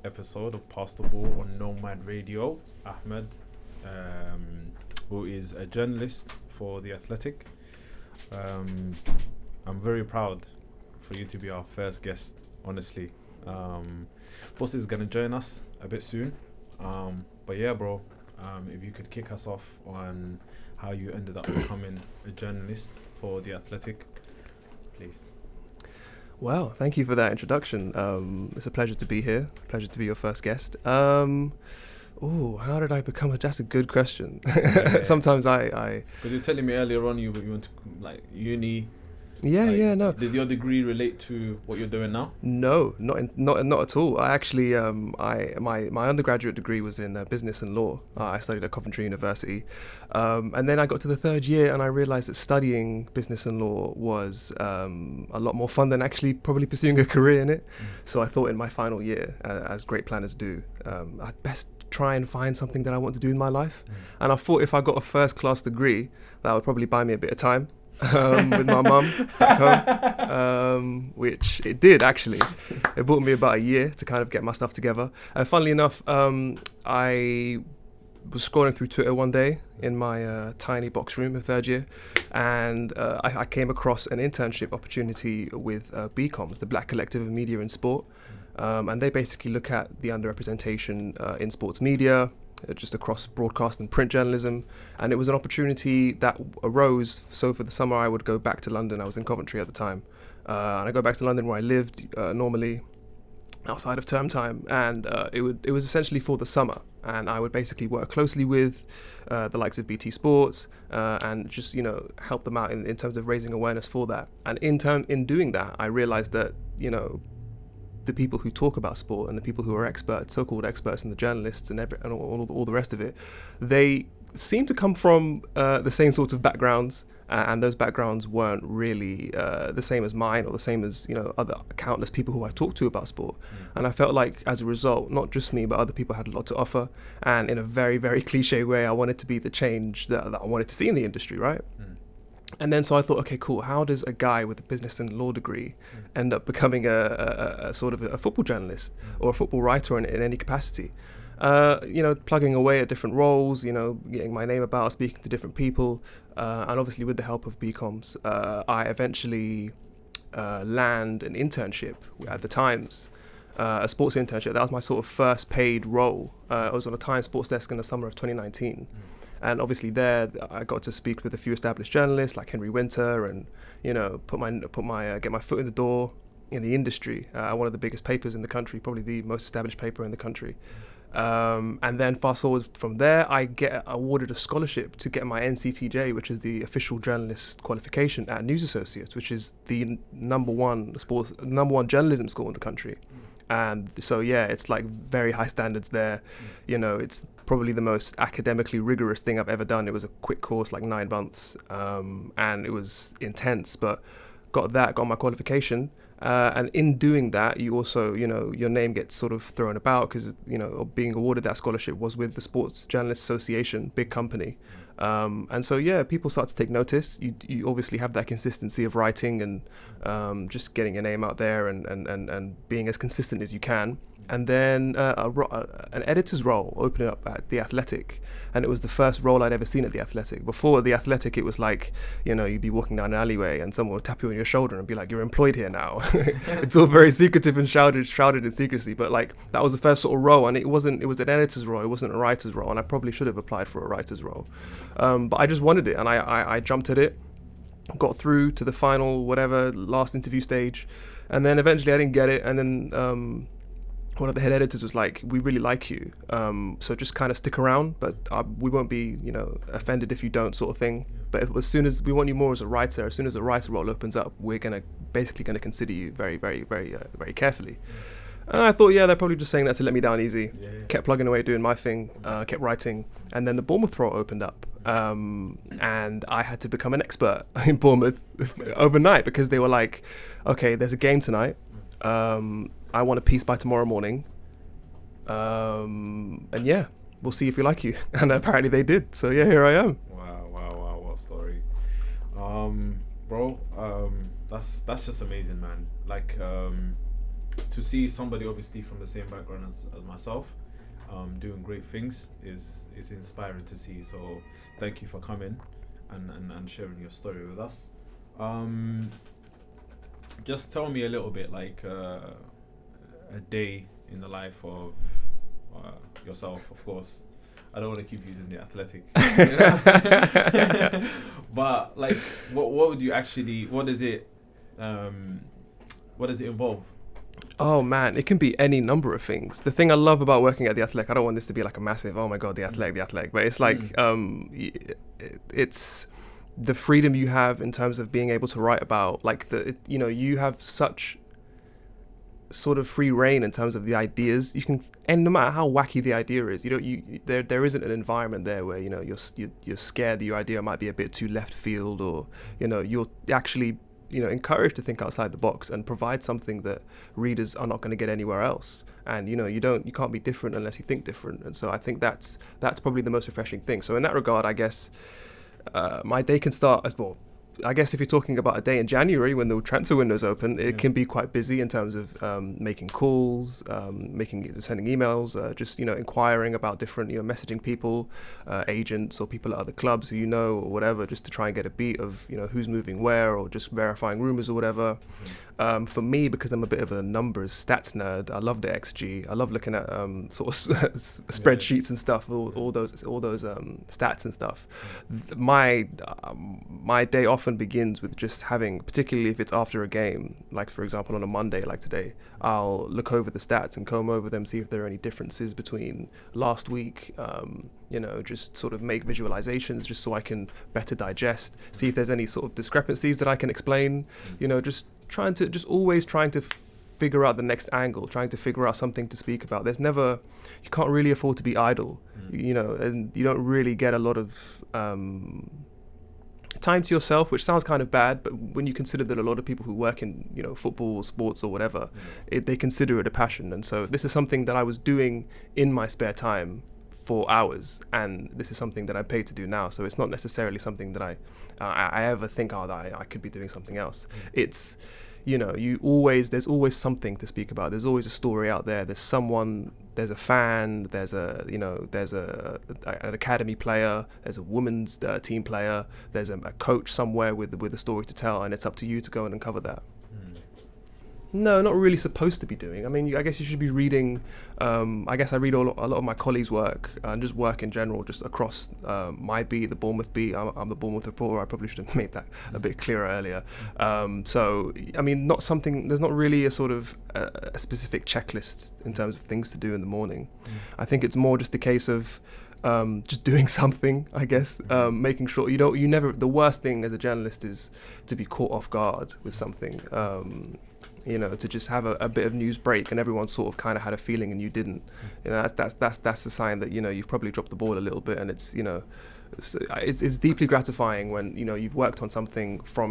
episode of Pass the Ball on Nomad Radio. Ahmed, who is a journalist for The Athletic. I'm very proud for you to be our first guest, honestly. Boss is going to join us a bit soon. But yeah, bro, if you could kick us off on how you ended up becoming a journalist for The Athletic, please. Well, thank you for that introduction. It's a pleasure to be here. Pleasure to be your first guest. How did I become that's a good question. Yeah. Sometimes I Because you're telling me earlier on you went to like uni. No. Did your degree relate to what you're doing now? No, not at all. I actually my undergraduate degree was in business and law. I studied at Coventry University, and then I got to the third year and I realised that studying business and law was a lot more fun than actually probably pursuing a career in it. So I thought in my final year, as great planners do, I'd best try and find something that I want to do in my life. And I thought if I got a first class degree, that would probably buy me a bit of time. With my mum back home, which it did actually. It bought me about a year to kind of get my stuff together. And funnily enough, I was scrolling through Twitter one day in my tiny box room in third year, and I came across an internship opportunity with BComs, the Black Collective of Media and Sport, and they basically look at the underrepresentation in sports media, just across broadcast and print journalism. And it was an opportunity that arose. So for the summer I would go back to London. I was in Coventry at the time, and I go back to London where I lived normally outside of term time, and it was essentially for the summer, and I would basically work closely with the likes of BT Sports and just help them out in terms of raising awareness for that. And in doing that, I realized that the people who talk about sport and the people who are experts, so-called experts, and the journalists and all the rest of it, they seem to come from the same sorts of backgrounds, and those backgrounds weren't really the same as mine or the same as other countless people who I talked to about sport. And I felt like as a result, not just me but other people had a lot to offer, and in a very, very cliche way, I wanted to be the change that I wanted to see in the industry, right? And then so I thought, okay, cool. How does a guy with a business and law degree end up becoming a sort of a football journalist or a football writer in any capacity? Plugging away at different roles, getting my name about, speaking to different people, and obviously with the help of BComs, I eventually land an internship at the Times, a sports internship. That was my sort of first paid role. I was on a Times sports desk in the summer of 2019. And obviously there, I got to speak with a few established journalists like Henry Winter, and get my foot in the door in the industry. One of the biggest papers in the country, probably the most established paper in the country. And then fast forward from there, I get awarded a scholarship to get my NCTJ, which is the official journalist qualification at News Associates, which is the number one journalism school in the country. And so it's like very high standards there. It's probably the most academically rigorous thing I've ever done. It was a quick course, like 9 months, and it was intense, but got my qualification. And in doing that, you also, your name gets sort of thrown about because, being awarded that scholarship was with the Sports Journalists Association, big company. And so, people start to take notice. You obviously have that consistency of writing and just getting your name out there and being as consistent as you can. And then an editor's role opened up at The Athletic, and it was the first role I'd ever seen at The Athletic. Before The Athletic, it was like, you'd be walking down an alleyway and someone would tap you on your shoulder and be like, "You're employed here now." It's all very secretive and shrouded in secrecy, but like that was the first sort of role, and it was an editor's role, it wasn't a writer's role, and I probably should have applied for a writer's role. But I just wanted it, and I jumped at it, got through to the final, last interview stage, and then eventually I didn't get it, and then one of the head editors was like, "We really like you, so just kind of stick around, but we won't be, offended if you don't," sort of thing. But as soon as we want you more as a writer, as soon as a writer role opens up, we're basically gonna consider you very, very, very, very carefully. And I thought, they're probably just saying that to let me down easy. Kept plugging away, doing my thing, kept writing, and then the Bournemouth role opened up, and I had to become an expert in Bournemouth overnight because they were like, "Okay, there's a game tonight. I want a piece by tomorrow morning, and we'll see if we like you." And apparently they did. So here I am. Wow, what story. Bro, that's just amazing, man. Like, to see somebody obviously from the same background as myself, doing great things is inspiring to see. So thank you for coming and sharing your story with us. Just tell me a little bit, like a day in the life of yourself, of course. I don't want to keep using the athletic, but like, what would you actually? What does it involve? Oh man, it can be any number of things. The thing I love about working at the Athletic, I don't want this to be like a massive, oh my god, the Athletic, but it's like it's the freedom you have in terms of being able to write about, like you have such sort of free reign in terms of the ideas you can, and no matter how wacky the idea is, there isn't an environment there where you're scared that your idea might be a bit too left field, or you're actually encouraged to think outside the box and provide something that readers are not going to get anywhere else. And you can't be different unless you think different. And so I think that's probably the most refreshing thing. So in that regard, I guess my day can start as well. I guess if you're talking about a day in January when the transfer window's open, it can be quite busy in terms of making calls, sending emails, just inquiring about different, messaging people, agents or people at other clubs who or whatever, just to try and get a beat of who's moving where, or just verifying rumors or whatever. For me, because I'm a bit of a numbers stats nerd, I love the XG. I love looking at sort of spreadsheets and stuff, all those stats and stuff. My day often begins with just having, particularly if it's after a game, like for example on a Monday like today, I'll look over the stats and comb over them, see if there are any differences between last week. Just sort of make visualizations just so I can better digest, see if there's any sort of discrepancies that I can explain, always trying to figure out the next angle, trying to figure out something to speak about. You can't really afford to be idle, and you don't really get a lot of time to yourself, which sounds kind of bad, but when you consider that a lot of people who work in football or sports or whatever, they consider it a passion. And so this is something that I was doing in my spare time for hours, and this is something that I'm paid to do now. So it's not necessarily something that I ever think, that I could be doing something else. It's there's always something to speak about. There's always a story out there. There's someone, there's a fan, there's an academy player, there's a women's team player, there's a coach somewhere with a story to tell, and it's up to you to go and uncover that. No, not really supposed to be doing. I mean, I guess you should be reading. I guess I read a lot of my colleagues' work and just work in general, just across my beat, the Bournemouth beat. I'm the Bournemouth reporter. I probably should have made that a bit clearer earlier. So, I mean, there's not really a sort of a specific checklist in terms of things to do in the morning. I think it's more just a case of just doing something, I guess, making sure the worst thing as a journalist is to be caught off guard with something. To just have a bit of news break and everyone sort of kind of had a feeling and you didn't. That's the sign that you've probably dropped the ball a little bit, and it's deeply gratifying when you've worked on something from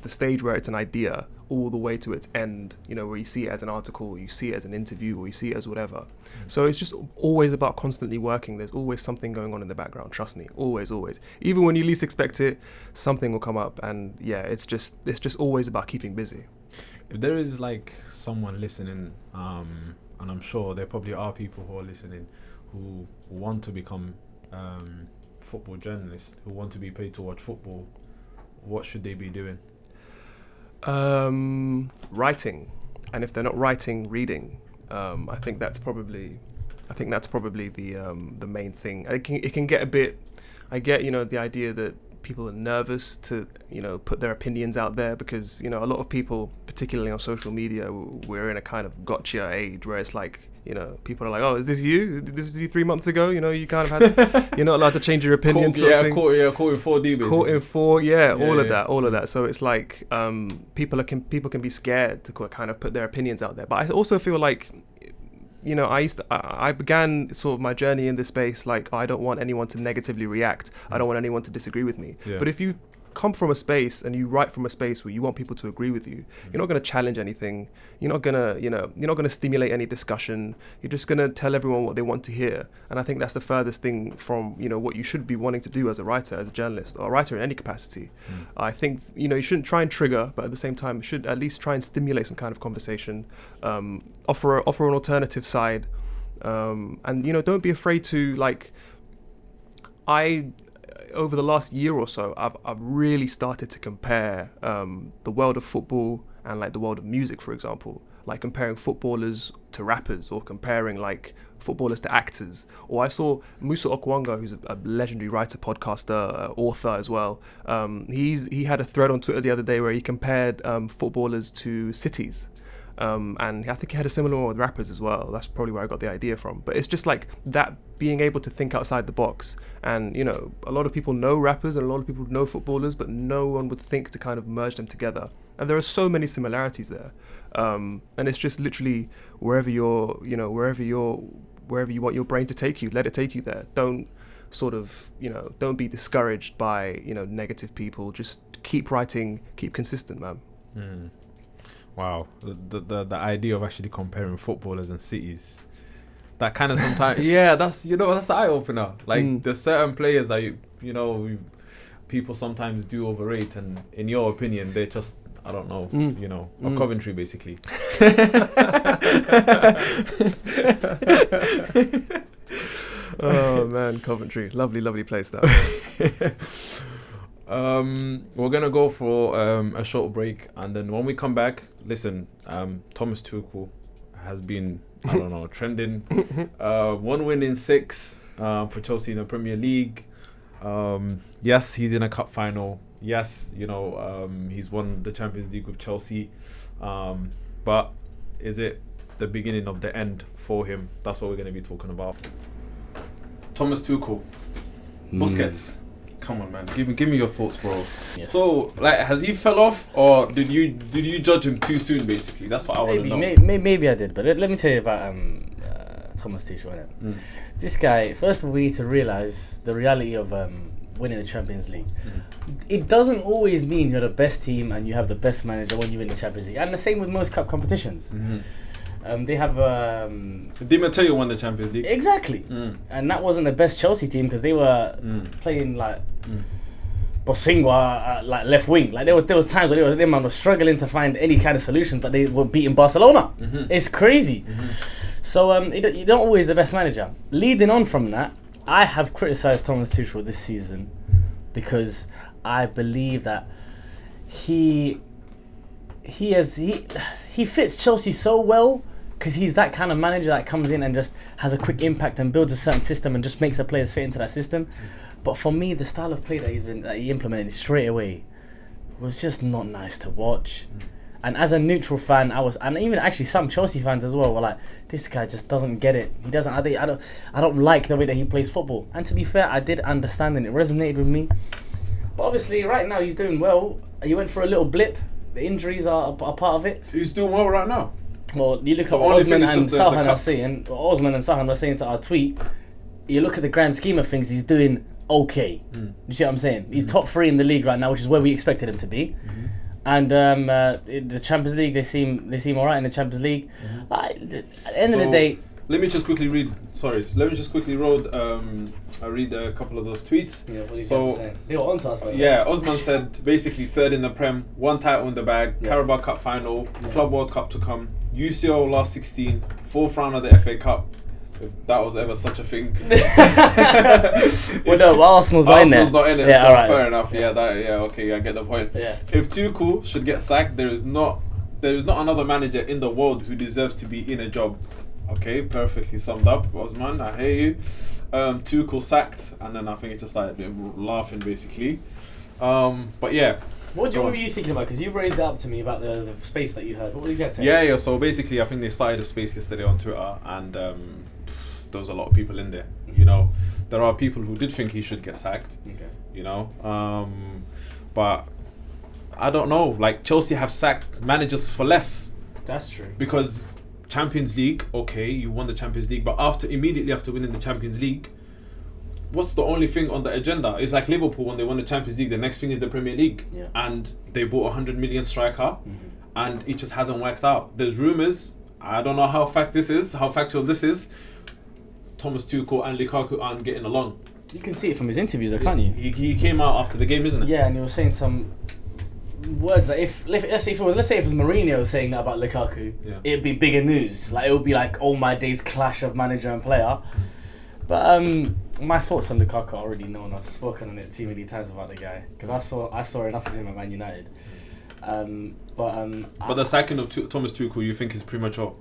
the stage where it's an idea all the way to its end, where you see it as an article, you see it as an interview, or you see it as whatever. So it's just always about constantly working. There's always something going on in the background, trust me, always. Even when you least expect it, something will come up, and it's just always about keeping busy. If there is like someone listening, and I'm sure there probably are people who are listening who want to become football journalists, who want to be paid to watch football, what should they be doing? Writing, and if they're not writing, reading. I think that's probably the main thing. It can get a bit. I get the idea that people are nervous to put their opinions out there, because a lot of people, particularly on social media, we're in a kind of gotcha age where it's like people are like, oh, is this you? This is you 3 months ago? You kind of had you're not allowed to change your opinion. Caught in 4D, basically. Caught in 4, all of that. So it's like people can be scared to kind of put their opinions out there. But I also feel like I began sort of my journey in this space like, I don't want anyone to negatively react. I don't want anyone to disagree with me. But if you come from a space and you write from a space where you want people to agree with you, you're not going to challenge anything. You're not going to, you're not going to stimulate any discussion. You're just going to tell everyone what they want to hear. And I think that's the furthest thing from, what you should be wanting to do as a writer, as a journalist, or a writer in any capacity. I think, you shouldn't try and trigger, but at the same time, you should at least try and stimulate some kind of conversation, offer an alternative side. And, don't be afraid to, over the last year or so, I've really started to compare the world of football and the world of music, for example, comparing footballers to rappers, or comparing footballers to actors. Or I saw Musa Okwonga, who's a legendary writer, podcaster, author as well. He had a thread on Twitter the other day where he compared footballers to cities. And I think he had a similar one with rappers as well. That's probably where I got the idea from. But it's just that, being able to think outside the box. And, a lot of people know rappers and a lot of people know footballers, but no one would think to kind of merge them together. And there are so many similarities there. And it's just literally wherever you want your brain to take you, let it take you there. Don't don't be discouraged by, negative people. Just keep writing, keep consistent, man. Wow, the idea of actually comparing footballers and cities, that kind of sometimes, that's that's the eye opener. There's certain players that people sometimes do overrate, and in your opinion, they're just, I don't know, a Coventry basically. Oh man, Coventry, lovely place that. We're gonna go for a short break, and then when we come back, listen, Thomas Tuchel has been, I don't know, trending. 1 win in 6 for Chelsea in the Premier League. Yes, he's in a cup final. Yes, he's won the Champions League with Chelsea. But is it the beginning of the end for him? That's what we're going to be talking about. Thomas Tuchel, Busquets. Come on, man. Give me your thoughts, bro. Yes. So, has he fell off, or did you judge him too soon? Basically, that's what I want to know. Maybe I did, but let me tell you about Thomas Tuchel. This guy. First of all, we need to realize the reality of winning the Champions League. It doesn't always mean you're the best team and you have the best manager when you win the Champions League, and the same with most cup competitions. They have Di Matteo won the Champions League. Exactly. And that wasn't the best Chelsea team because they were playing Bosingwa left wing. There was times where they were struggling to find any kind of solution, but they were beating Barcelona. It's crazy. So you don't always the best manager. Leading on from that, I have criticised Thomas Tuchel this season because I believe that he fits Chelsea so well because he's that kind of manager that comes in and just has a quick impact and builds a certain system and just makes the players fit into that system. But for me, the style of play that he implemented straight away was just not nice to watch. And as a neutral fan, and even actually some Chelsea fans as well were like, this guy just doesn't get it. He doesn't. I don't like the way that he plays football. And to be fair, I did understand and it resonated with me. But obviously, right now he's doing well. He went for a little blip. The injuries are a part of it. He's doing well right now. Well, you look at what Osman and Sahan are saying. Osman and Sahan were saying to our tweet. You look at the grand scheme of things, he's doing okay. You see what I'm saying? He's top 3 in the league right now, which is where we expected him to be. And the Champions League, they seem alright in the Champions League. At the end of the day, let me just quickly read. I read a couple of those tweets. Yeah, what you guys were saying. They were on to us, by the way. Yeah, Osman said basically 3rd in the Prem, 1 title in the bag, Carabao Cup final, Club World Cup to come, UCL last 16, 4th round of the FA Cup. If that was ever such a thing. Arsenal's not in there. Arsenal's not in it, yeah, so right. fair enough. Yeah, okay, I get the point. Yeah. If Tuchel should get sacked, there is not another manager in the world who deserves to be in a job. Okay, perfectly summed up, Osman. I hear you. Tuchel sacked, and then I think it's just laughing basically. But yeah. What were you thinking about? Because you raised it up to me about the space that you heard. What were you guys saying? Yeah. So basically, I think they started a space yesterday on Twitter, and there was a lot of people in there. There are people who did think he should get sacked. Okay. But I don't know. Chelsea have sacked managers for less. That's true. Because Champions League, okay, you won the Champions League, but immediately after winning the Champions League, what's the only thing on the agenda? It's like Liverpool when they won the Champions League. The next thing is the Premier League, and they bought 100 million striker, and it just hasn't worked out. There's rumours. I don't know how factual this is. Thomas Tuchel and Lukaku aren't getting along. You can see it from his interviews, though, can't you? He came out after the game, isn't it? Yeah, and he was saying some words that let's say if it was Mourinho saying that about Lukaku, it'd be bigger news. Like it would be like, oh my days, clash of manager and player. But my thoughts on Lukaku are already known. I've spoken on it too many times about the guy because I saw enough of him at Man United. But the sacking of Thomas Tuchel, you think is premature?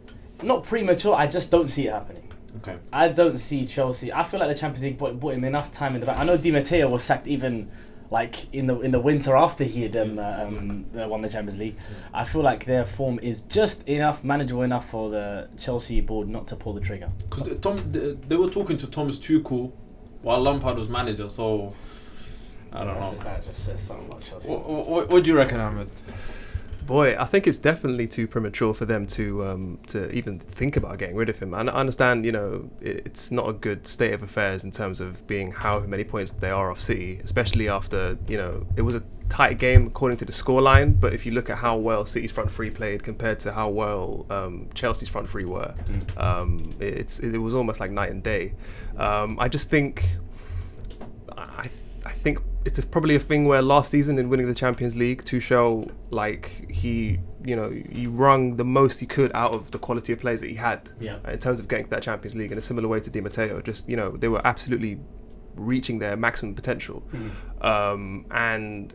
Not premature. I just don't see it happening. Okay. I don't see Chelsea. I feel like the Champions League bought him enough time in the back. I know Di Matteo was sacked even like in the winter after he had won the Champions League. I feel like their form is just enough, manageable enough for the Chelsea board not to pull the trigger. Because they were talking to Thomas Tuchel while Lampard was manager, so I don't know. That just says something about Chelsea. What do you reckon, Ahmed? Boy, I think it's definitely too premature for them to even think about getting rid of him. And I understand, it's not a good state of affairs in terms of being how many points they are off City, especially after, it was a tight game according to the scoreline. But if you look at how well City's front three played compared to how well Chelsea's front three were, it was almost like night and day. I just think, I think it's probably a thing where last season in winning the Champions League, Tuchel, he wrung the most he could out of the quality of players that he had in terms of getting to that Champions League in a similar way to Di Matteo. Just, they were absolutely reaching their maximum potential. And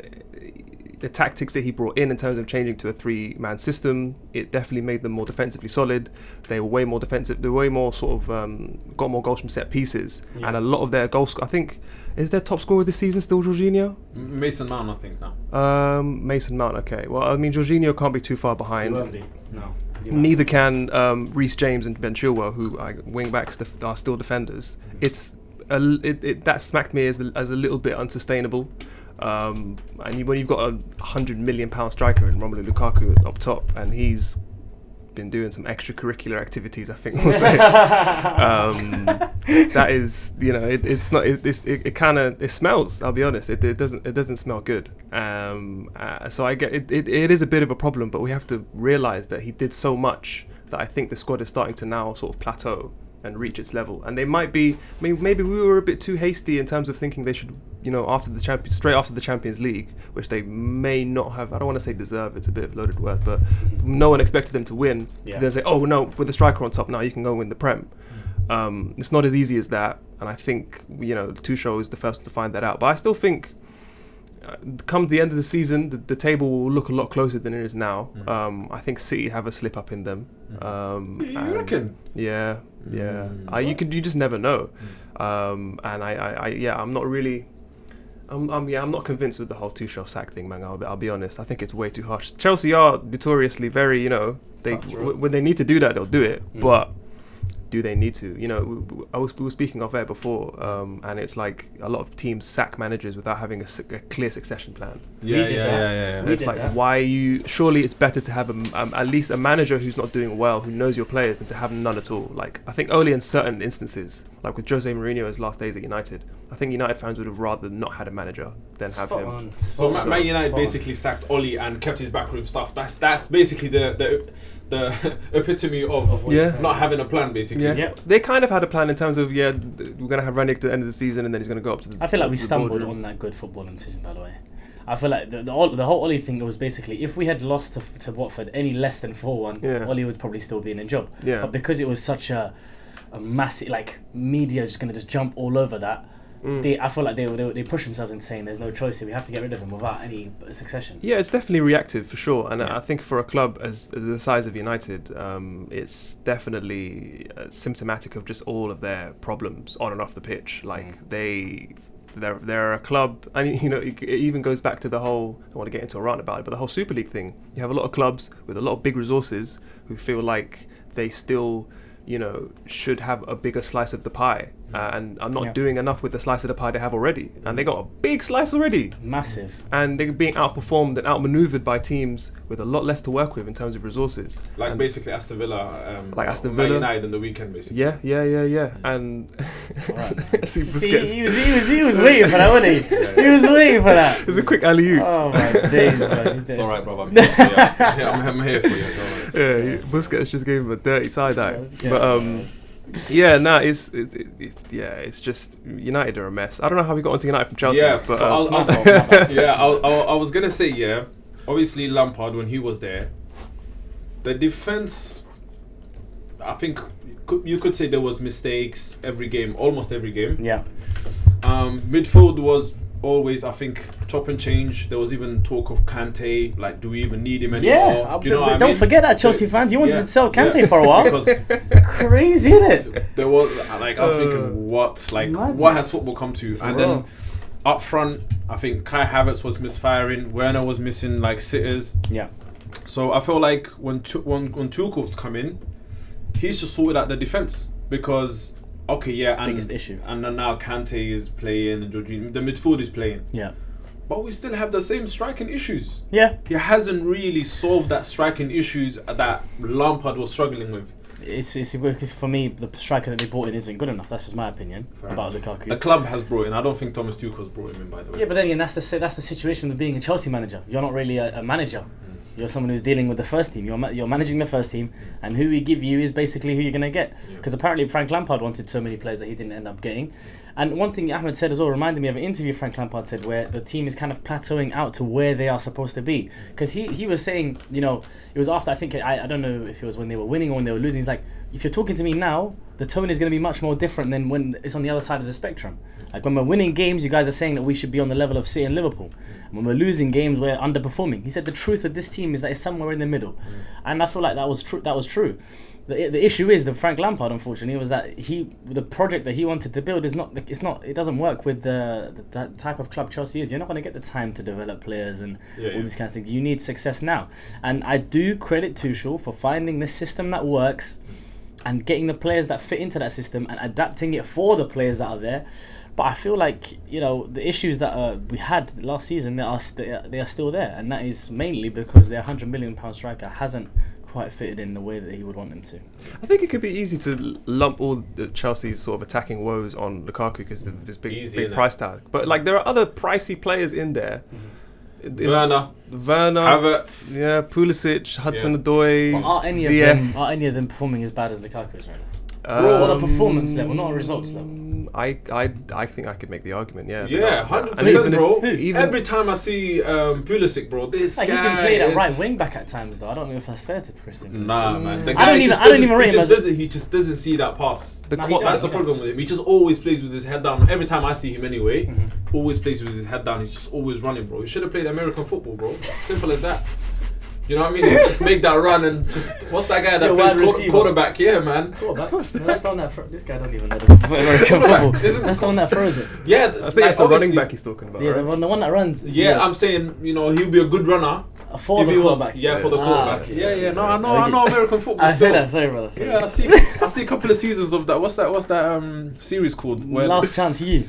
the tactics that he brought in terms of changing to a 3-man system, it definitely made them more defensively solid. They were way more defensive. They were way more sort of got more goals from set pieces, and a lot of their goals. I think is their top scorer this season still Jorginho? Mason Mount, I think now. Mason Mount. Okay. Well, I mean, Jorginho can't be too far behind. He won't be. No. Neither can Reece James and Ben Chilwell, who wing backs are still defenders. It's that smacked me as a little bit unsustainable. And when you've got a £100 million striker in Romelu Lukaku up top, and he's been doing some extracurricular activities, I think we'll say. That is, it's not. It kind of smells. I'll be honest. It doesn't smell good. So I get it. It is a bit of a problem, but we have to realise that he did so much that I think the squad is starting to now sort of plateau and reach its level. And they might be. I mean, maybe we were a bit too hasty in terms of thinking they should, straight after the Champions League, which they may not have. I don't want to say deserve. It's a bit of a loaded word, but no one expected them to win. Then say, oh no, with the striker on top now, you can go and win the Prem. It's not as easy as that, and I think Tuchel is the first one to find that out. But I still think, come the end of the season, the table will look a lot closer than it is now. I think City have a slip up in them. You reckon? Yeah. You just never know. And I'm not really. I'm not convinced with the whole Tuchel sack thing, man. I'll be honest. I think it's way too harsh. Chelsea are notoriously very, when they need to do that, they'll do it. But do they need to? We were speaking off air before, and it's like a lot of teams sack managers without having a clear succession plan. Yeah. It's like, why are you? Surely it's better to have at least a manager who's not doing well, who knows your players, than to have none at all. Like, I think only in certain instances, like with Jose Mourinho's last days at United, I think United fans would have rather not had a manager than have him. So Man United basically sacked Oli and kept his backroom stuff. That's basically the epitome of not having a plan, basically. They kind of had a plan in terms of we're going to have Ranić at the end of the season, and then he's going to go up to the. I feel like we stumbled on that good footballing decision, by the way. I feel like the whole Oli thing was basically, if we had lost to Watford any less than 4-1, Oli would probably still be in a job. But because it was such a massive, media just going to just jump all over that, I feel like they push themselves into saying there's no choice here, we have to get rid of him without any succession. Yeah, it's definitely reactive for sure, and I think for a club as the size of United, it's definitely symptomatic of just all of their problems on and off the pitch. They're a club, and it even goes back to the whole, I don't want to get into a rant about it, but the whole Super League thing. You have a lot of clubs with a lot of big resources who feel like they still should have a bigger slice of the pie, and are not doing enough with the slice of the pie they have already. And they got a big slice already. Massive. And they're being outperformed and outmaneuvered by teams with a lot less to work with in terms of resources. Like and basically Aston Villa, like Aston Man Villa. United in the weekend, basically. Yeah. And see, Busquets. He was waiting for that, wasn't he? He was waiting for that. It was a quick alley-oop. Oh my days, man. It's alright, bro. I'm here for you. I'm here for you. Yeah, Busquets just gave him a dirty side eye. Yeah. But it's just United are a mess. I don't know how we got onto United from Chelsea. Yeah, but so I was gonna say, obviously Lampard, when he was there, the defense, I think you could say there was mistakes almost every game. Yeah. Midfield was always, I think, chop and change. There was even talk of Kante. Like, do we even need him anymore? Yeah, do you know what I don't mean? forget that, Chelsea fans. You wanted to sell Kante for a while. Because crazy, isn't it? there was, like, I was thinking, what has football come to? And then up front, I think Kai Havertz was misfiring. Werner was missing like sitters. Yeah. So I feel like when Tuchel's come in, he's just sorted out the defense because. Okay, and biggest issue. And then now Kante is playing and Jorginho, the midfield is playing. Yeah. But we still have the same striking issues. Yeah. He hasn't really solved that striking issues that Lampard was struggling with. It's for me, the striker that they brought in isn't good enough. That's just my opinion about Lukaku. The club has brought in. I don't think Thomas Tuchel's brought him in, by the way. Yeah, but then again, that's the situation of being a Chelsea manager. You're not really a manager. You're someone who's dealing with the first team. You're managing the first team, and who we give you is basically who you're going to get. Because apparently Frank Lampard wanted so many players that he didn't end up getting. And one thing Ahmed said as well reminded me of an interview Frank Lampard said where the team is kind of plateauing out to where they are supposed to be. Because he was saying, it was after, I think, I don't know if it was when they were winning or when they were losing. He's like, if you're talking to me now, the tone is going to be much more different than when it's on the other side of the spectrum. Like when we're winning games, you guys are saying that we should be on the level of City and Liverpool. And when we're losing games, we're underperforming. He said the truth of this team is that it's somewhere in the middle. And I feel like that was true. The issue is that Frank Lampard, unfortunately, was that the project that he wanted to build it doesn't work with the type of club Chelsea is. You're not going to get the time to develop players and all these kind of things. You need success now. And I do credit Tuchel for finding the system that works and getting the players that fit into that system and adapting it for the players that are there. But I feel like the issues that we had last season, they are still there, and that is mainly because their £100 million striker hasn't quite fitted in the way that he would want them to. I think it could be easy to lump all the Chelsea's sort of attacking woes on Lukaku because of this big price tag. But like there are other pricey players in there. Werner, Havertz, Pulisic, Hudson-Odoi, Ziyech. Are any of them performing as bad as Lukaku is right now? Bro, on a performance level, not a results level. I think I could make the argument, 100%, bro. Every time I see Pulisic, bro, this guy he's been played at right wing back at times, though. I don't know if that's fair to Pulisic. Nah, man. The guy I don't even rate him as... He just doesn't see that pass. That's the problem with him. He just always plays with his head down. Every time I see him anyway, always plays with his head down. He's just always running, bro. He should have played American football, bro. Simple as that. You know what I mean? Just make that run and just... What's that guy that plays quarterback? Yeah, man. Quarterback? That's the one that... This guy don't even know American football. That's the one that throws it. Yeah, I think that's the running back he's talking about, right? The one that runs. Yeah, I'm saying, he'll be a good runner. For the quarterback. For the quarterback. Okay. No, I know American football. I say that, sorry, brother. Sorry. Yeah, I see a couple of seasons of that. What's that series called? Last Chance You.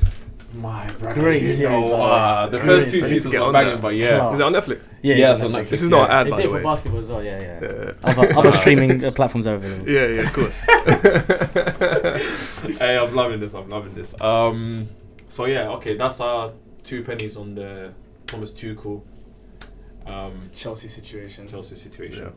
My brother. Great series. The first two seasons were banging, but Is it on Netflix? Yeah, it's on Netflix. This is not an ad, by the way. They did for basketball as well, yeah. Other streaming platforms are available. Yeah, of course. Hey, I'm loving this. So that's our 2 pennies on the Thomas Tuchel. Chelsea situation. Yeah.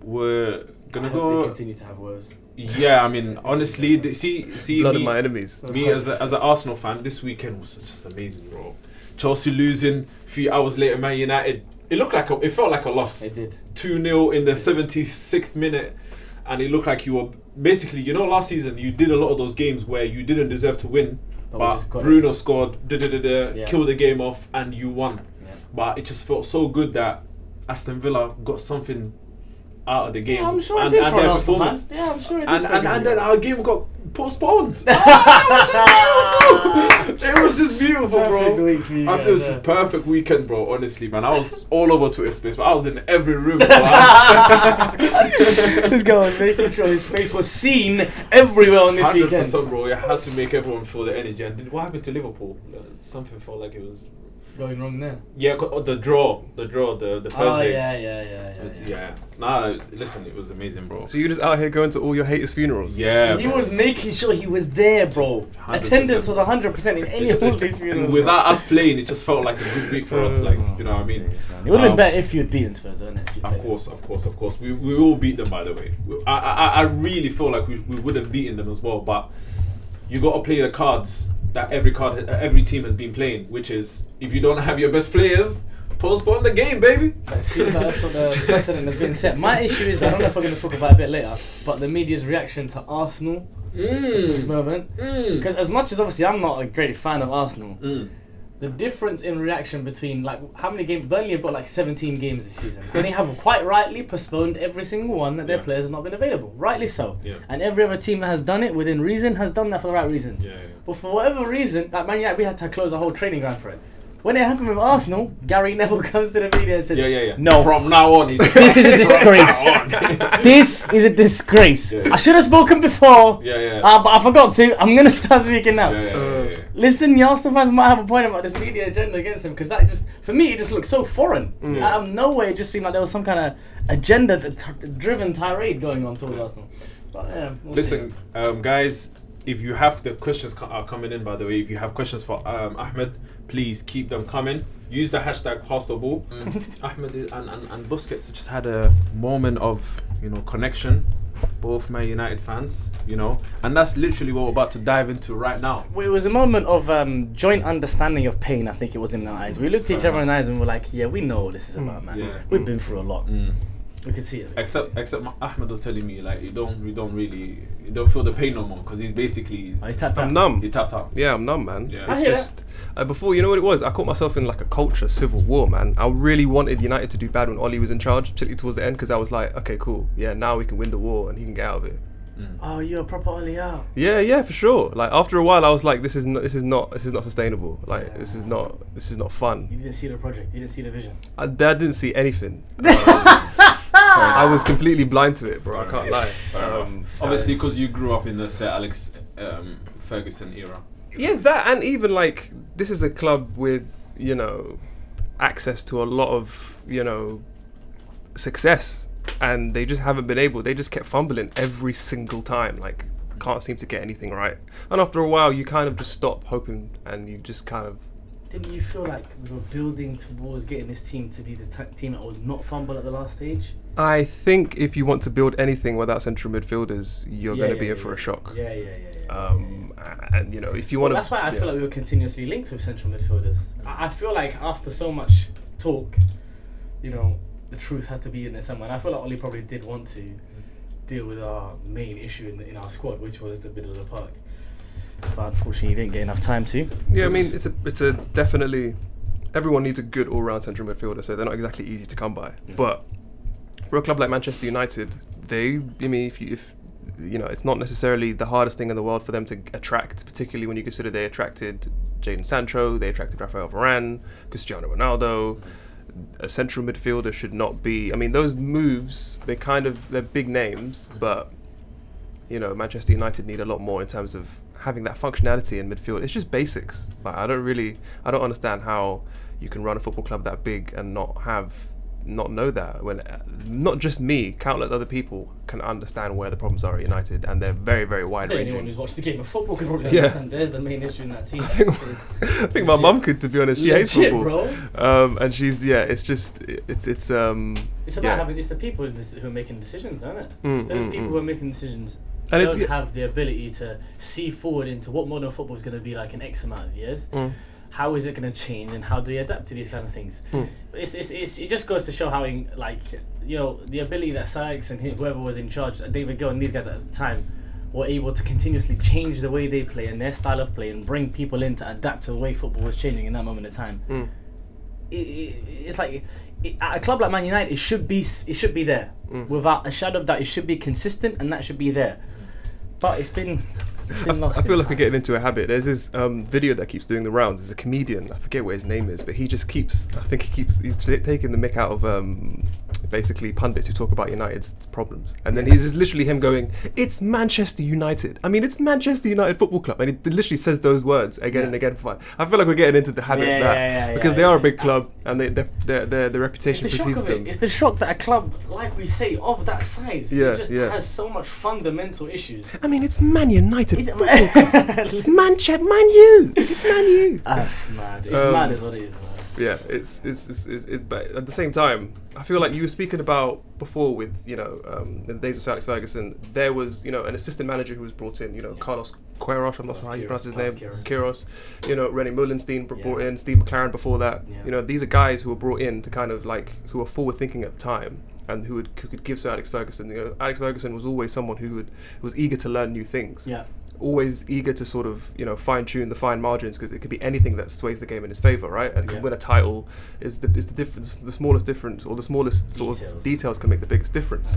We're gonna go. They continue to have woes. Yeah, I mean, honestly, see blood me, of my enemies. Me as an Arsenal fan, this weekend was just amazing, bro. Chelsea losing, a few hours later, Man United. It felt like a loss. It did. 2-0 in the 76th minute, and it looked like you were basically, last season you did a lot of those games where you didn't deserve to win, but Bruno scored, killed the game off, and you won. Yeah. But it just felt so good that Aston Villa got something out of the game. Yeah, I'm sure it did for an Arsenal fan. Yeah, I'm sure it did. And then our game got postponed. It was just beautiful. It was just beautiful. Liverpool, Perfect bro. week for you I'm guys, this yeah. perfect weekend, bro. Honestly, man, I was all over Twitter space, but I was in every room. Bro. This guy was making sure his face was seen everywhere on this weekend. 100%, bro. You had to make everyone feel the energy. And what happened to Liverpool? Something felt like it was Going wrong there. Yeah, the draw, the Thursday. Oh yeah. Nah, listen, it was amazing, bro. So you're just out here going to all your haters' funerals? Yeah, He bro. was making sure he was there, bro. 100%. Attendance was 100% in any of all these funerals. Without us playing, it just felt like a good week for us. Like, you know what I mean? It would have been better if you had beaten Spurs, wouldn't it? Of course. We will beat them, by the way. I really feel like we would have beaten them as well, but you got to play the cards that every team has been playing, which is if you don't have your best players, postpone the game, baby. It seems like that's what the precedent has been set. My issue is that I don't know if we're going to talk about it a bit later, but the media's reaction to Arsenal at this moment. Because as much as obviously I'm not a great fan of Arsenal, the difference in reaction between like how many games Burnley have got like 17 games this season, and they have quite rightly postponed every single one that their players have not been available, rightly so. And every other team that has done it within reason has done that for the right reasons. But for whatever reason, like Man United, we had to close a whole training ground for it. When it happened with Arsenal, Gary Neville comes to the media and says, "No, From now on, he's this is a disgrace. This is a disgrace. I should have spoken before, but I forgot to. I'm gonna start speaking now." Listen, the Arsenal fans might have a point about this media agenda against them, because that just, for me, it just looked so foreign. Out of nowhere, it just seemed like there was some kind of agenda-driven tirade going on towards Arsenal. But yeah, Listen, guys, if you have the questions are coming in, by the way, if you have questions for Ahmed, please keep them coming. Use the hashtag pass the ball. Ahmed and Busquets just had a moment of, connection. Both Man United fans, and that's literally what we're about to dive into right now. It was a moment of joint understanding of pain, I think it was in our eyes. We looked at each other in the eyes and we're like, yeah, we know what this is about, man. We've been through a lot. We could see it. Except Ahmed was telling me, like, you don't feel the pain no more, because he's basically... He's tapped out. I'm numb. He's tapped out. Yeah, I'm numb, man. Yeah. It's just... before, you know what it was? I caught myself in like a culture civil war, man. I really wanted United to do bad when Oli was in charge, particularly towards the end, because I was like, okay, cool. Yeah, now we can win the war and he can get out of it. Oh, you're a proper Oli out. Yeah, for sure. Like after a while, I was like, this is not sustainable. Like this is not fun. You didn't see the project. You didn't see the vision. I didn't see anything. I was completely blind to it, bro. I can't lie. Obviously, because you grew up in the Sir Alex Ferguson era. Yeah, that, and even like this is a club with access to a lot of success, and they just haven't been able. They just kept fumbling every single time. Like can't seem to get anything right. And after a while, you kind of just stop hoping, and you just kind of. Didn't you feel like we were building towards getting this team to be the team that would not fumble at the last stage? I think if you want to build anything without central midfielders, you're going to be in for a shock. And if you want to, that's why I feel like we were continuously linked with central midfielders. I feel like after so much talk, the truth had to be in there somewhere. And I feel like Oli probably did want to deal with our main issue in our squad, which was the middle of the park. But unfortunately, he didn't get enough time to. Yeah, I mean, it's a definitely. Everyone needs a good all-round central midfielder, so they're not exactly easy to come by. But for a club like Manchester United, if it's not necessarily the hardest thing in the world for them to attract, particularly when you consider they attracted Jadon Sancho, they attracted Rafael Varane, Cristiano Ronaldo. A central midfielder should not be. I mean, those moves, they're big names, but Manchester United need a lot more in terms of having that functionality in midfield. It's just basics. Like I don't understand how you can run a football club that big and not know that, when not just me, countless other people can understand where the problems are at United, and they're very, very wide ranging. Anyone who's watched the game of football can probably understand there's the main issue in that team. I think my mum could, to be honest. She hates football, bro. And she's it's about having, it's the people who are making decisions, isn't it? It's those people who are making decisions and don't have the ability to see forward into what modern football is going to be like in X amount of years. How is it going to change, and how do we adapt to these kind of things? It just goes to show how, the ability that Sir Alex and whoever was in charge, David Gill and these guys at the time, were able to continuously change the way they play and their style of play, and bring people in to adapt to the way football was changing in that moment in time. It's like at a club like Man United, it should be there without a shadow of doubt. It should be consistent, and that should be there. But it's been It's been lost I feel in like we're time. getting into a habit. There's this video that keeps doing the rounds. There's a comedian, I forget what his name is, but he just keeps, he's taking the mick out of basically pundits who talk about United's problems. And then he's just literally him going, it's Manchester United. I mean, it's Manchester United Football Club. And he literally says those words again and again. I feel like we're getting into the habit of that. Because they are a big club and their reputation precedes them. It's the shock that a club, like we say, of that size, it just has so much fundamental issues. I mean, it's Man United Football Club. It's Man U. It's Man U. That's mad. It's mad is what it is, man. Yeah, it's but at the same time, I feel like you were speaking about before with, in the days of Sir Alex Ferguson, there was, an assistant manager who was brought in, Carlos Queiroz, I'm not sure how you pronounce his name, Queiroz, René Mullenstein brought in, Steve McLaren before that. These are guys who were brought in to kind of like, who were forward thinking at the time and who could give Sir Alex Ferguson, Alex Ferguson was always someone who was eager to learn new things. Yeah. Always eager to sort of fine tune the fine margins, because it could be anything that sways the game in his favour, right? And could win a title is the difference, the smallest difference, or the smallest sort of details can make the biggest difference.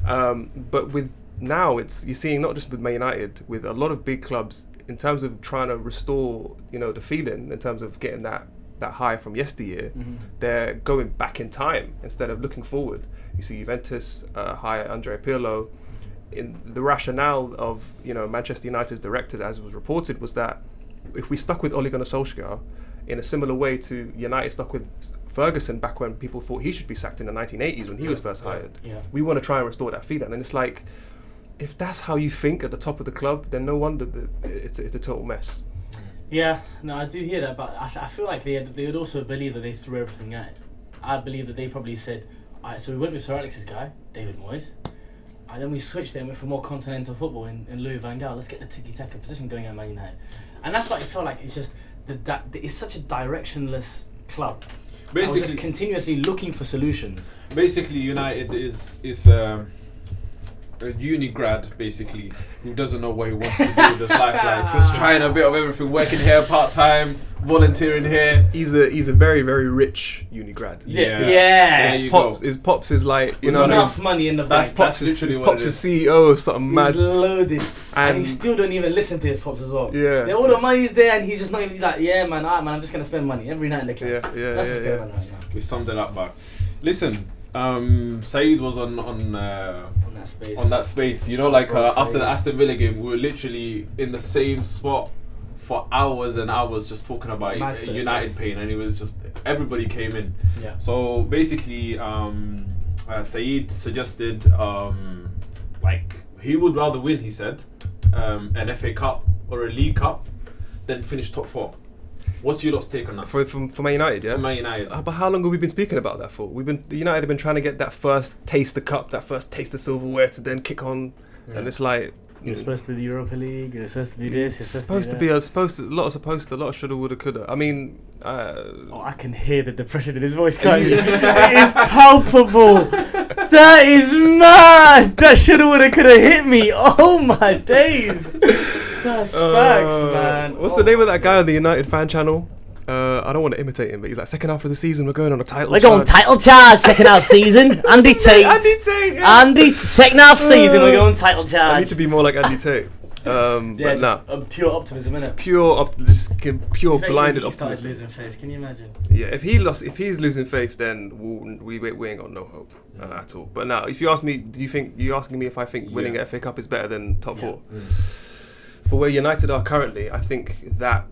But with now, you're seeing not just with Man United, with a lot of big clubs in terms of trying to restore the feeling in terms of getting that high from yesteryear. They're going back in time instead of looking forward. You see Juventus hire Andrea Pirlo. In the rationale of Manchester United's director, as was reported, was that if we stuck with Ole Gunnar Solskjaer in a similar way to United stuck with Ferguson back when people thought he should be sacked in the 1980s when he was first hired, we want to try and restore that feeling. And it's like, if that's how you think at the top of the club, then no wonder that it's a total mess. Yeah, no, I do hear that, but I feel like they would also believe that they threw everything at it. I believe that they probably said, all right, so we went with Sir Alex's guy, David Moyes. And then we switched them for more continental football in Louis van Gaal. Let's get the tiki-taka position going at Man United. And that's why I feel like it's just it's such a directionless club. Basically, just continuously looking for solutions. Basically, United is a uni grad, basically, who doesn't know what he wants to do with his life. Like, just trying a bit of everything, working here part-time, volunteering here. He's a very, very rich uni grad. Yeah. His pops is like, enough money in the bank. His pops is CEO of something mad. He's loaded. And he still don't even listen to his pops as well. Yeah. All the money's there and he's just not even, he's like, yeah man, alright man, I'm just going to spend money every night in the class. That's what's going on right now. We summed it up, but listen, Saeed was on that space. After the Aston Villa game, we were literally in the same spot for hours and hours just talking about United pain, and it was just everybody came in. Yeah. So basically, Saeed suggested he would rather win, he said, an FA Cup or a League Cup than finish top 4. What's your lot's take on that? For Man United, yeah? For Man United. But how long have we been speaking about that for? United have been trying to get that first taste of cup, that first taste of silverware to then kick on, and it's like... You're supposed to be the Europa League, you're supposed to be this, you're supposed to be a lot of shoulda, woulda, coulda. I mean... I can hear the depression in his voice, can't you? It is palpable! That is mad! That shoulda, woulda, coulda hit me! Oh my days! That's facts, man. What's the name of that guy on the United fan channel? I don't want to imitate him, but he's like, second half of the season, we're going on a title charge. We're going title charge, second half season. Andy Tate. Second half season, we're going title charge. I need to be more like Andy Tate. But nah. Pure optimism, innit? Pure blinded optimism. Losing faith, can you imagine? Yeah, if he's losing faith, then we ain't got no hope at all. But now, if you ask me, you're asking me if I think winning an FA Cup is better than top 4? For where United are currently, I think that,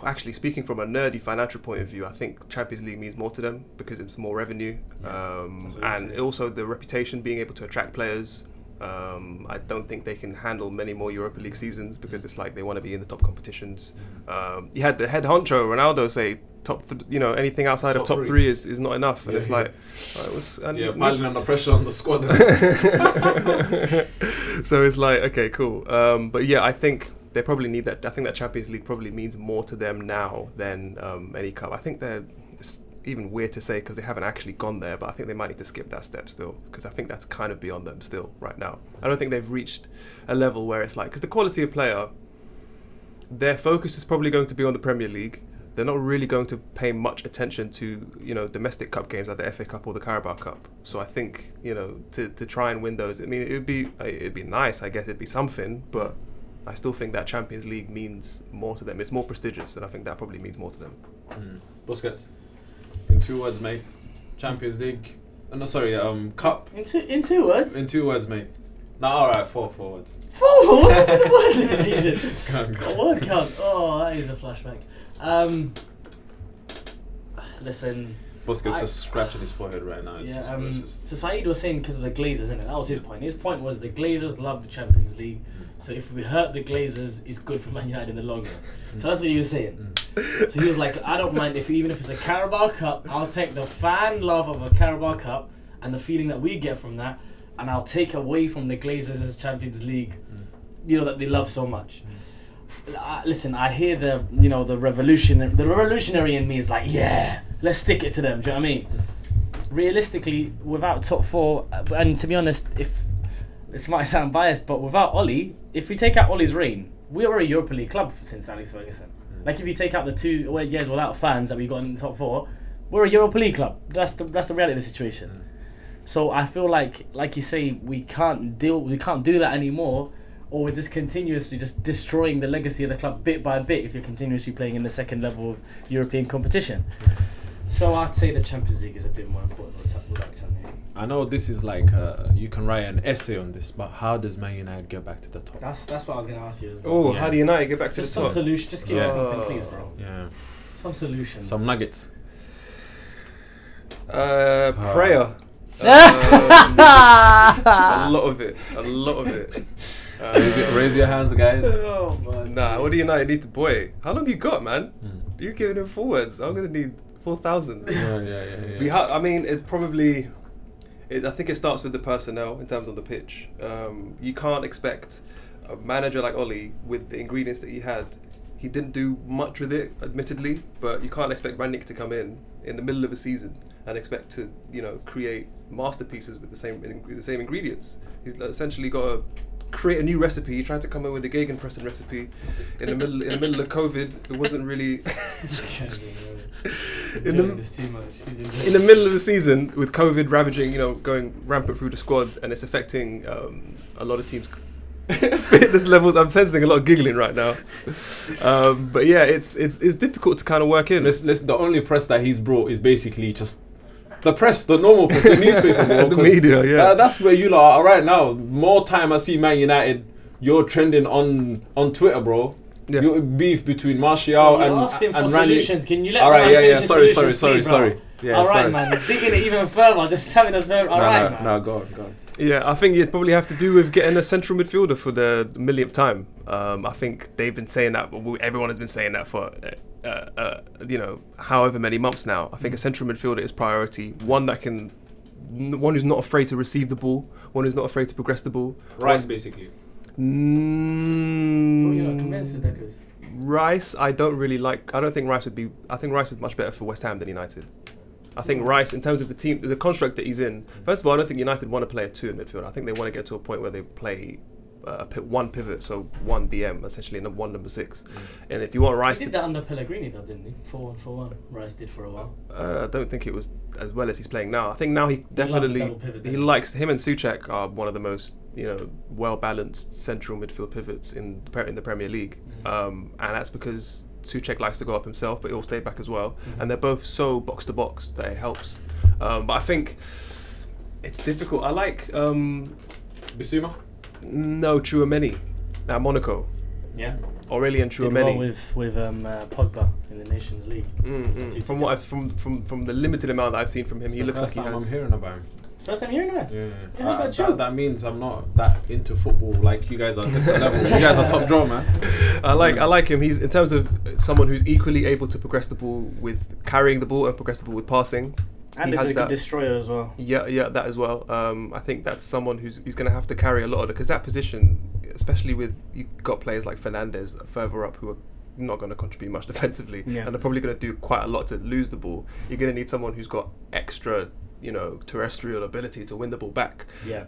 actually speaking from a nerdy financial point of view, I think Champions League means more to them because it's more revenue, and also the reputation, being able to attract players. I don't think they can handle many more Europa League seasons because it's like they want to be in the top competitions. You had the head honcho Ronaldo say anything outside of top 3 is not enough, and it's like piling on the pressure on the squad. So it's like, okay, cool. But yeah, I think they probably need that. I think that Champions League probably means more to them now than any cup. I think it's even weird to say because they haven't actually gone there, but I think they might need to skip that step still, because I think that's kind of beyond them still right now. I don't think they've reached a level where it's like, because the quality of player, their focus is probably going to be on the Premier League, they're not really going to pay much attention to, you know, domestic cup games like the FA Cup or the Carabao Cup. So I think, you know, to try and win those, I mean, it'd be nice, I guess, it'd be something, but I still think that Champions League means more to them. It's more prestigious, and I think that probably means more to them. Busquets, in 2 words, mate. Champions League. No, sorry, Cup. In two words? In 2 words, mate. No, alright, 4 words. 4 words? What's the word limitation? Go. A word count. Oh, that is a flashback. Listen. Busquets just scratching his forehead right now. So Saeed was saying because of the Glazers, isn't it? That was his point. His point was the Glazers love the Champions League, so if we hurt the Glazers, it's good for Man United in the long run. So that's what he was saying. So he was like, I don't mind even if it's a Carabao Cup, I'll take the fan love of a Carabao Cup and the feeling that we get from that, and I'll take away from the Glazers' Champions League, you know, that they love so much. Listen, I hear the revolutionary in me is like, yeah, let's stick it to them. Do you know what I mean? Realistically, without top 4, and to be honest, if this might sound biased, but without Ollie, if we take out Ollie's reign, we were a Europa League club since Alex Ferguson. Like if you take out the 2 years without fans that we got in the top 4, we're a Europa League club. That's the reality of the situation. So I feel like you say, we can't do that anymore, or we're just continuously just destroying the legacy of the club bit by bit if you're continuously playing in the second level of European competition. So I'd say the Champions League is a bit more important without telling you. I know this is like you can write an essay on this, but how does Man United get back to the top? That's what I was going to ask you as well. Oh, how do United get back to just the top? Some solution. Just give us something, please, bro. Yeah. Some solutions. Some nuggets. Prayer. A lot of it. Raise your hands, guys. Oh man. Nah, what do United need to boy? How long you got, man? You giving him forwards. I'm gonna need 4,000. Yeah. I mean, it's probably. I think it starts with the personnel in terms of the pitch. You can't expect a manager like Ollie with the ingredients that he had. He didn't do much with it, admittedly, but you can't expect Rannick to come in the middle of a season and expect to, you know, create masterpieces with the same ingredients. He's essentially got to create a new recipe. He tried to come in with the Gegenpressing recipe in the middle of COVID. It wasn't really. In the middle of the season, with COVID ravaging, you know, going rampant through the squad, and it's affecting a lot of teams' fitness levels. I'm sensing a lot of giggling right now. But yeah, it's difficult to kind of work in. The only press that he's brought is basically just the press, the normal press, the newspaper, bro, the media. Yeah, that's where you lot are right now. More time I see Man United, you're trending on Twitter, bro. Yeah. Your beef between Martial and Randy. Solutions. Can you let? All right, yeah. Sorry. Yeah, all right, man. Digging it even further, just having us further. All right, man. No, go on. Yeah, I think you'd probably have to do with getting a central midfielder for the millionth time. I think they've been saying that. Everyone has been saying that for, you know, however many months now. I think a central midfielder is priority. One who's not afraid to receive the ball. One who's not afraid to progress the ball. Rice, basically. You're not convinced with Deckers? Rice, I don't really like. I don't think Rice would be. I think Rice is much better for West Ham than United. I think Rice, in terms of the team, the construct that he's in. First of all, I don't think United want to play a 2 in midfield. I think they want to get to a point where they play one pivot, so one DM essentially, and one number 6. And if you want Rice, he did that under Pellegrini, though, didn't he? 4-1-4-1. Rice did for a while. I don't think it was as well as he's playing now. I think now he definitely likes him, and Souček are one of the most, you know, well balanced central midfield pivots in the Premier League, and that's because Souček likes to go up himself, but he'll stay back as well. And they're both so box to box that it helps. But I think it's difficult. I like Bissouma. No, Tchouaméni at Monaco. Yeah. Aurélien Tchouaméni. With Pogba in the Nations League. From what from the limited amount that I've seen from him, he looks like he has. I'm hearing about him. First time hearing about him? Yeah. That means I'm not that into football like you guys are. Different levels. You guys are top draw, man. I like him. He's in terms of someone who's equally able to progress the ball with carrying the ball and progress the ball with passing. And he's a good destroyer as well. Yeah, that as well. I think that's someone who's going to have to carry a lot of it, because that position, especially with you've got players like Fernandes further up who are not going to contribute much defensively, and they're probably going to do quite a lot to lose the ball. You're going to need someone who's got extra, you know, terrestrial ability to win the ball back. Yeah.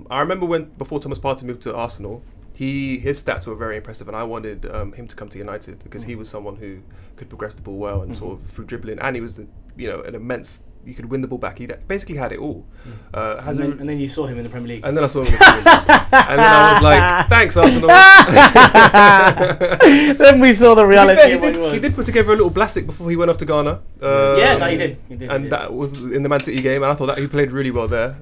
I remember before Thomas Partey moved to Arsenal, his stats were very impressive, and I wanted him to come to United because he was someone who could progress the ball well and sort of through dribbling, and he was an immense. You could win the ball back. He basically had it all. And then you saw him in the Premier League. And then I saw him in the Premier League. And then I was like, thanks, Arsenal. Then we saw the reality Fair, of what he was. he did put together a little Blasic before he went off to Ghana. He did. And that was in the Man City game, and I thought that he played really well there.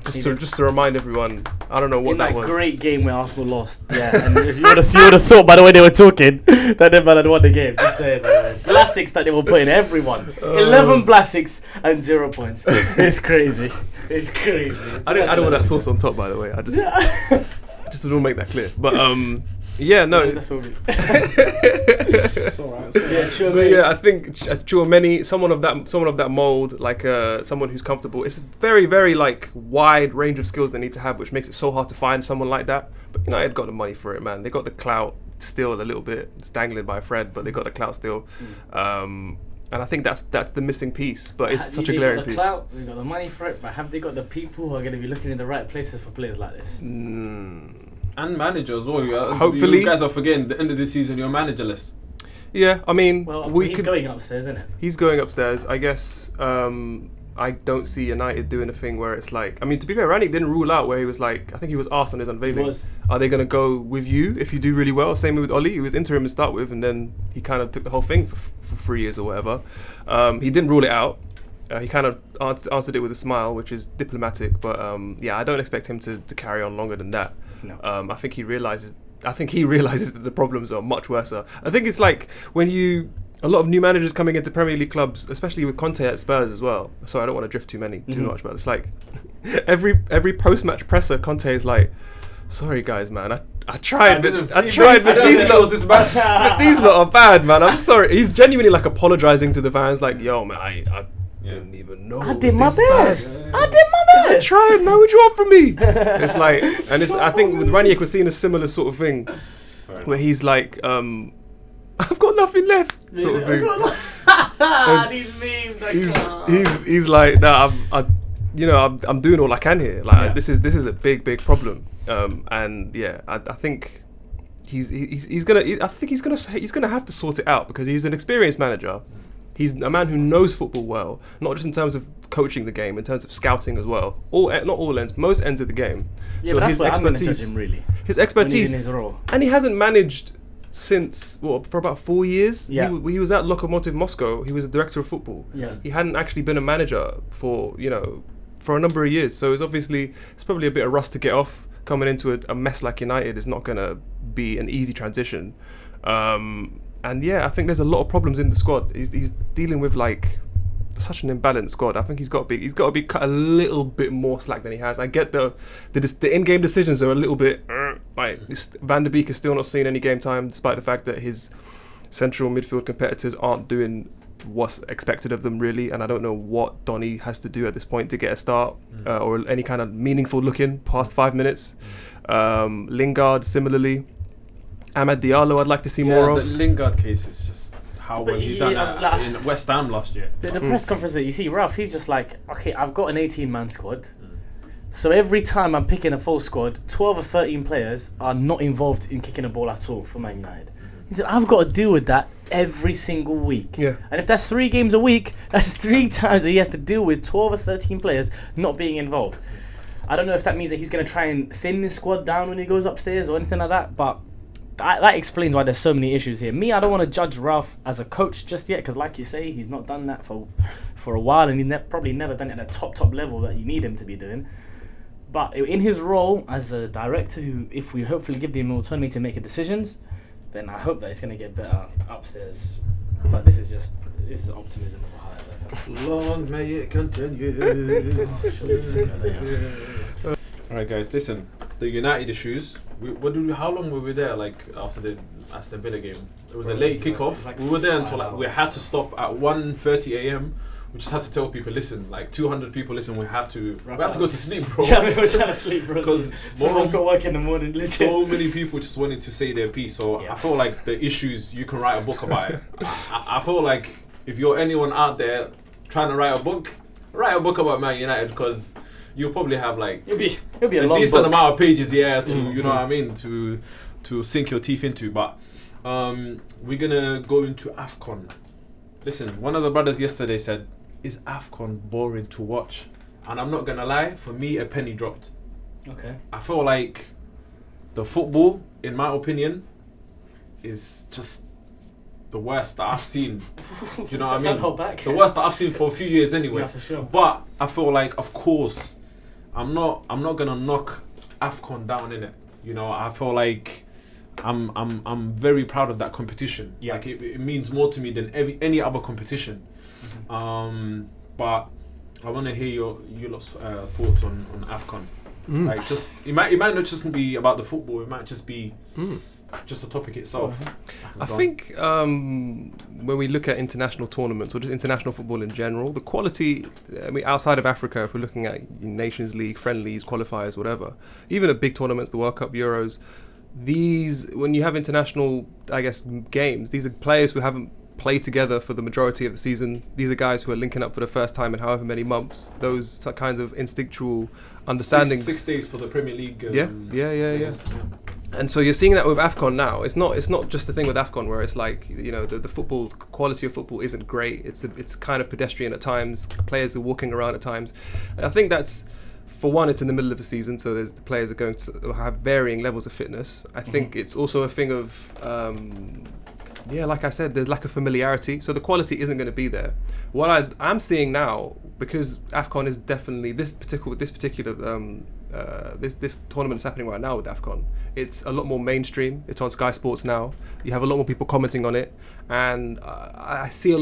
Just to remind everyone, I don't know what that was. In that great game where Arsenal lost. Yeah, and you would have thought by the way they were talking that they had won the game. Just saying, Blasics that they were putting everyone. 11 Blasics and 0 points. It's crazy. It's crazy. I don't want that sauce on top, by the way. I just want to make that clear. But yeah, no. That's all good. It's alright. But yeah, I think Tchouaméni, someone of that mold, like someone who's comfortable. It's a very, very like wide range of skills they need to have, which makes it so hard to find someone like that. But United got the money for it, man. They got the clout still a little bit. It's dangling by a thread, but they got the clout still. And I think that's the missing piece, but it's such a glaring piece. They got the clout, we got the money for it, but have they got the people who are going to be looking in the right places for players like this? And manager as well. Hopefully, you guys are forgetting at the end of the season you're managerless. Yeah, I mean, he's going upstairs, isn't it? He's going upstairs. I guess I don't see United doing a thing where it's like, I mean, to be fair, Ranić didn't rule out where he was like, I think he was asked on his unveiling, are they going to go with you if you do really well? Same with Oli, he was interim to start with, and then he kind of took the whole thing for 3 years or whatever. He didn't rule it out. He kind of answered it with a smile, which is diplomatic, but I don't expect him to carry on longer than that. No. I think he realizes that the problems are much worse. I think it's like when a lot of new managers coming into Premier League clubs, especially with Conte at Spurs as well. Sorry, I don't want to drift too much, but it's like every post-match presser, Conte is like, "Sorry guys, man, I tried, but these lot are bad, man. I'm sorry." He's genuinely like apologizing to the fans, like, "Yo, man, I didn't even know. I did my best. I tried, man. What you want from me?" It's like, and I think with Ranić we're seeing a similar sort of thing, where he's like, "I've got nothing left," sort of thing. These memes. He's like, "Nah, I'm doing all I can here. Like this is a big problem." And yeah, I think he's gonna have to sort it out because he's an experienced manager. He's a man who knows football well, not just in terms of coaching the game, in terms of scouting as well. Not all ends, most ends of the game. Yeah, so but that's where I'm going to judge him, really. His expertise, in his role. And he hasn't managed since for about 4 years. Yeah. He was at Lokomotiv Moscow. He was a director of football. Yeah. He hadn't actually been a manager for a number of years. So it's probably a bit of rust to get off. Coming into a mess like United is not going to be an easy transition. And yeah, I think there's a lot of problems in the squad. He's dealing with like such an imbalanced squad. I think he's got to be cut a little bit more slack than he has. I get the in-game decisions are a little bit like Van der Beek is still not seeing any game time, despite the fact that his central midfield competitors aren't doing what's expected of them really. And I don't know what Donny has to do at this point to get a start or any kind of meaningful look in past 5 minutes. Lingard similarly. Ahmed Diallo, I'd like to see more of. The Lingard case is just how well he's done in West Ham last year. The press conference that you see, Ralph, he's just like, okay, I've got an 18-man squad. So every time I'm picking a full squad, 12 or 13 players are not involved in kicking a ball at all for Man United. He said, I've got to deal with that every single week. Yeah. And if that's 3 games a week, that's 3 times that he has to deal with 12 or 13 players not being involved. I don't know if that means that he's going to try and thin this squad down when he goes upstairs or anything like that, but that explains why there's so many issues here. Me, I don't want to judge Ralph as a coach just yet, because like you say, he's not done that for a while, and he's probably never done it at a top level that you need him to be doing. But in his role as a director, who, if we hopefully give him autonomy to make decisions, then I hope that it's going to get better upstairs. But this is optimism of a higher level. Long may it continue. Alright guys, listen, the United issues, how long were we there, like, after the Aston Villa game? It was a late kickoff. We were there until we had to stop at 1:30 a.m. We just had to tell people, listen, like 200 people, listen, we have to go to sleep, bro. Yeah, we were trying to sleep, bro. Because someone's got work in the morning, legit. So many people just wanted to say their piece. So I feel like the issues, you can write a book about it. I feel like if you're anyone out there trying to write a book about Man United, because you'll probably have like It'll be a a long decent book. amount of pages, yeah, to you know what I mean, to sink your teeth into. But we're gonna go into AFCON. Listen, one of the brothers yesterday said, "Is AFCON boring to watch?" And I'm not gonna lie, for me, a penny dropped. Okay. I feel like the football, in my opinion, is just the worst that I've seen. Do you know what I mean? Can't hold back. The worst that I've seen for a few years anyway. Yeah, for sure. But I feel like, of course, I'm not gonna knock AFCON down in it. You know, I feel like I'm very proud of that competition. Yeah. Like it means more to me than any other competition. But I want to hear your lot's thoughts on AFCON. Like, just it might not just be about the football. It might just be just the topic itself. I think when we look at international tournaments or just international football in general, the quality, I mean, outside of Africa, if we're looking at Nations League, friendlies, qualifiers, whatever, even at big tournaments, the World Cup, Euros, when you have international, I guess, games, these are players who haven't played together for the majority of the season. These are guys who are linking up for the first time in however many months. Those kinds of instinctual understandings. 6 days for the Premier League. Yeah. And so you're seeing that with AFCON now. It's not just the thing with AFCON where it's like, you know, the football quality of football isn't great. It's kind of pedestrian at times. Players are walking around at times. I think that's, for one, it's in the middle of the season, so the players are going to have varying levels of fitness. I think it's also a thing of like I said, there's lack of familiarity, so the quality isn't going to be there. What I'm seeing now, because AFCON is definitely this tournament is happening right now with AFCON. It's a lot more mainstream. It's on Sky Sports now. You have a lot more people commenting on it, and I see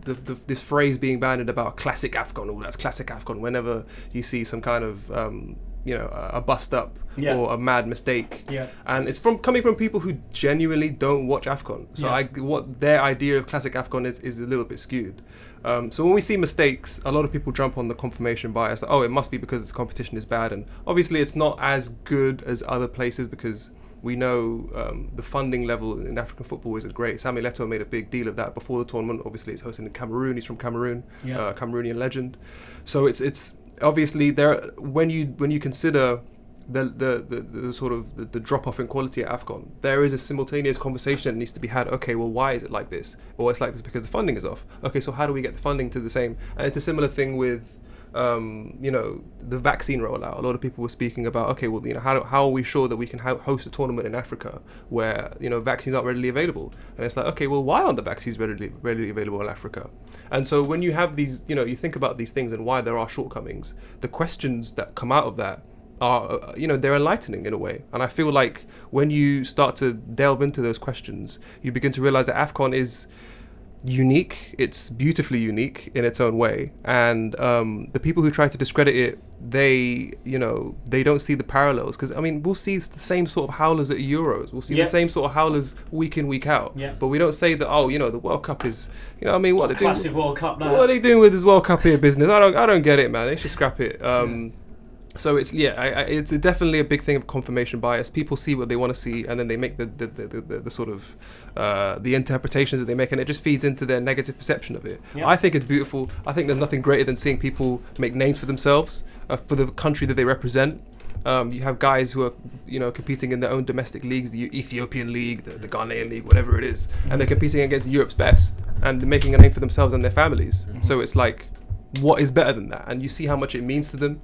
this phrase being bandied about classic AFCON. Oh, that's classic AFCON. Whenever you see some kind of a bust up or a mad mistake, and it's coming from people who genuinely don't watch AFCON. So what their idea of classic AFCON is a little bit skewed. So when we see mistakes, a lot of people jump on the confirmation bias. Like, oh, it must be because this competition is bad, and obviously it's not as good as other places because we know the funding level in African football isn't great. Samuel Eto'o made a big deal of that before the tournament. Obviously, it's hosted in Cameroon. He's from Cameroon, Cameroonian legend. So it's obviously there. When you consider the sort of the drop off in quality at AFCON, there is a simultaneous conversation that needs to be had. Okay, well, why is it like this? Or it's like this because the funding is off. Okay, so how do we get the funding to the same? And it's a similar thing with the vaccine rollout. A lot of people were speaking about, okay, well, how are we sure that we can host a tournament in Africa where vaccines aren't readily available? And it's like, okay, well, why aren't the vaccines readily available in Africa? And so when you have these, you think about these things and why there are shortcomings, the questions that come out of that are, they're enlightening in a way. And I feel like when you start to delve into those questions, you begin to realize that AFCON is unique. It's beautifully unique in its own way, and the people who try to discredit it, they don't see the parallels, because I mean, we'll see the same sort of howlers at Euros, we'll see the same sort of howlers week in, week out, but we don't say that, the World Cup is, what they're doing, classic World Cup now. what are they doing with this World Cup here business? I don't get it, man. They should scrap it. So it's it's definitely a big thing of confirmation bias. People see what they want to see, and then they make the sort of the interpretations that they make, and it just feeds into their negative perception of it. I think it's beautiful. I think there's nothing greater than seeing people make names for themselves, for the country that they represent. You have guys who are competing in their own domestic leagues, the Ethiopian league, the Ghanaian league, whatever it is, and they're competing against Europe's best, and they're making a name for themselves and their families. So it's like, what is better than that? And you see how much it means to them.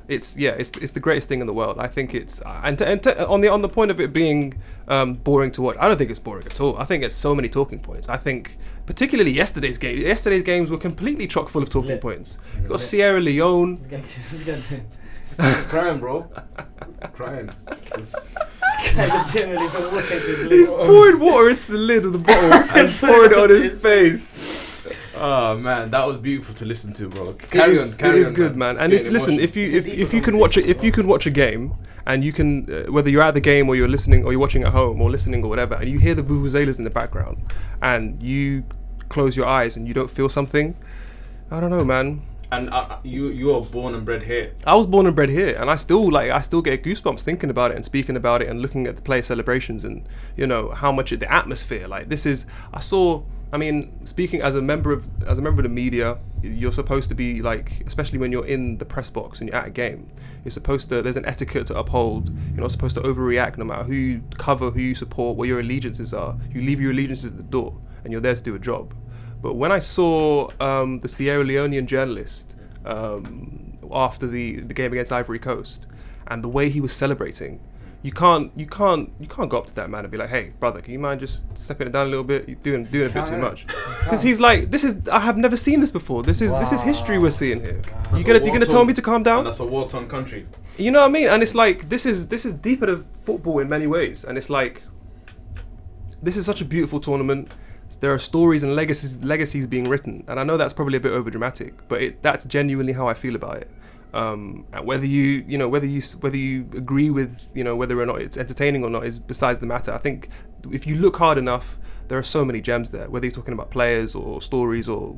It's the greatest thing in the world. I think it's on the point of it being boring to watch, I don't think it's boring at all. I think it's so many talking points. I think particularly yesterday's games were completely chock full of talking points. You got Sierra Leone. Crying, bro. Crying. This guy legitimately put water into his lid. He's pouring water into the lid of the bottle and pouring it on his face. Oh man, that was beautiful to listen to, bro. Carry on. It is good, man. And if you can watch a game, and you can whether you're at the game or you're listening or you're watching at home or listening or whatever, and you hear the vuvuzelas in the background, and you close your eyes and you don't feel something, I don't know, man. And you are born and bred here. I was born and bred here, and I still get goosebumps thinking about it and speaking about it and looking at the player celebrations and how much the atmosphere. Like this is, I mean, speaking as a member of the media, you're supposed to be like, especially when you're in the press box and you're at a game, there's an etiquette to uphold. You're not supposed to overreact no matter who you cover, who you support, what your allegiances are. You leave your allegiances at the door and you're there to do a job. But when I saw the Sierra Leonean journalist after the game against Ivory Coast and the way he was celebrating, you can't go up to that man and be like, "Hey, brother, can you mind just stepping it down a little bit? You're doing a bit too much." Because he's like, I have never seen this before. This is history we're seeing here. You're gonna tell me to calm down? And that's a war-torn country. You know what I mean? And it's like this is deeper than football in many ways. And it's like this is such a beautiful tournament. There are stories and legacies being written, and I know that's probably a bit overdramatic, but that's genuinely how I feel about it. And whether you agree with whether or not it's entertaining or not is besides the matter. I think if you look hard enough, there are so many gems there. Whether you're talking about players or stories or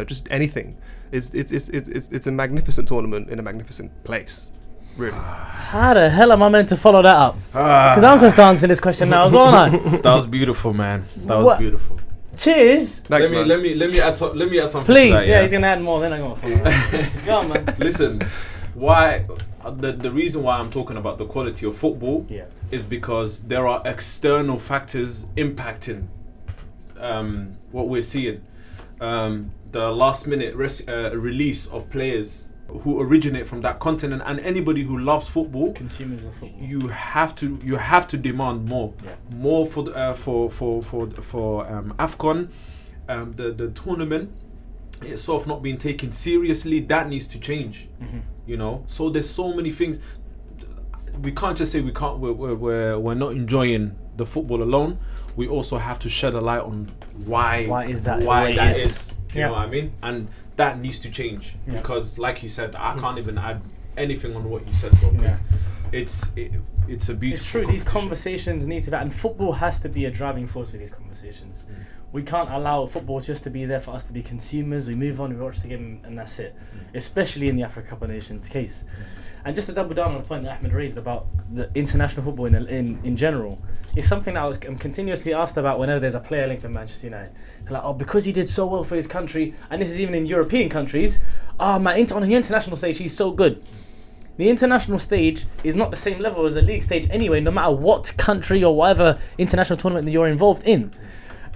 just anything, it's a magnificent tournament in a magnificent place. Really. How the hell am I meant to follow that up? Because I'm supposed to answer this question now as well, aren't I? That was beautiful, man. That was beautiful. Cheers. Thanks, let me add something. Please, to that, yeah, he's gonna add more. Then I'm gonna follow that. Go on, man. Listen, why the reason why I'm talking about the quality of football is because there are external factors impacting what we're seeing. The last minute release of players who originate from that continent, and anybody who loves football, consumers of football, you have to demand more, for AFCON, the tournament itself not being taken seriously. That needs to change. So there's so many things. We can't just say we're not enjoying the football alone. We also have to shed a light on why that is. You know what I mean? And that needs to change because, like you said, I can't even add anything on what you said, bro. It's a beautiful. It's true. These conversations need to be, and football has to be a driving force for these conversations. We can't allow football just to be there for us to be consumers. We move on, we watch the game, and that's it. Especially in the Africa Cup of Nations case. And just to double down on the point that Ahmed raised about the international football in general, it's something that I'm continuously asked about whenever there's a player linked to Manchester United. They're like, because he did so well for his country, and this is even in European countries, on the international stage, he's so good. The international stage is not the same level as the league stage anyway, no matter what country or whatever international tournament that you're involved in.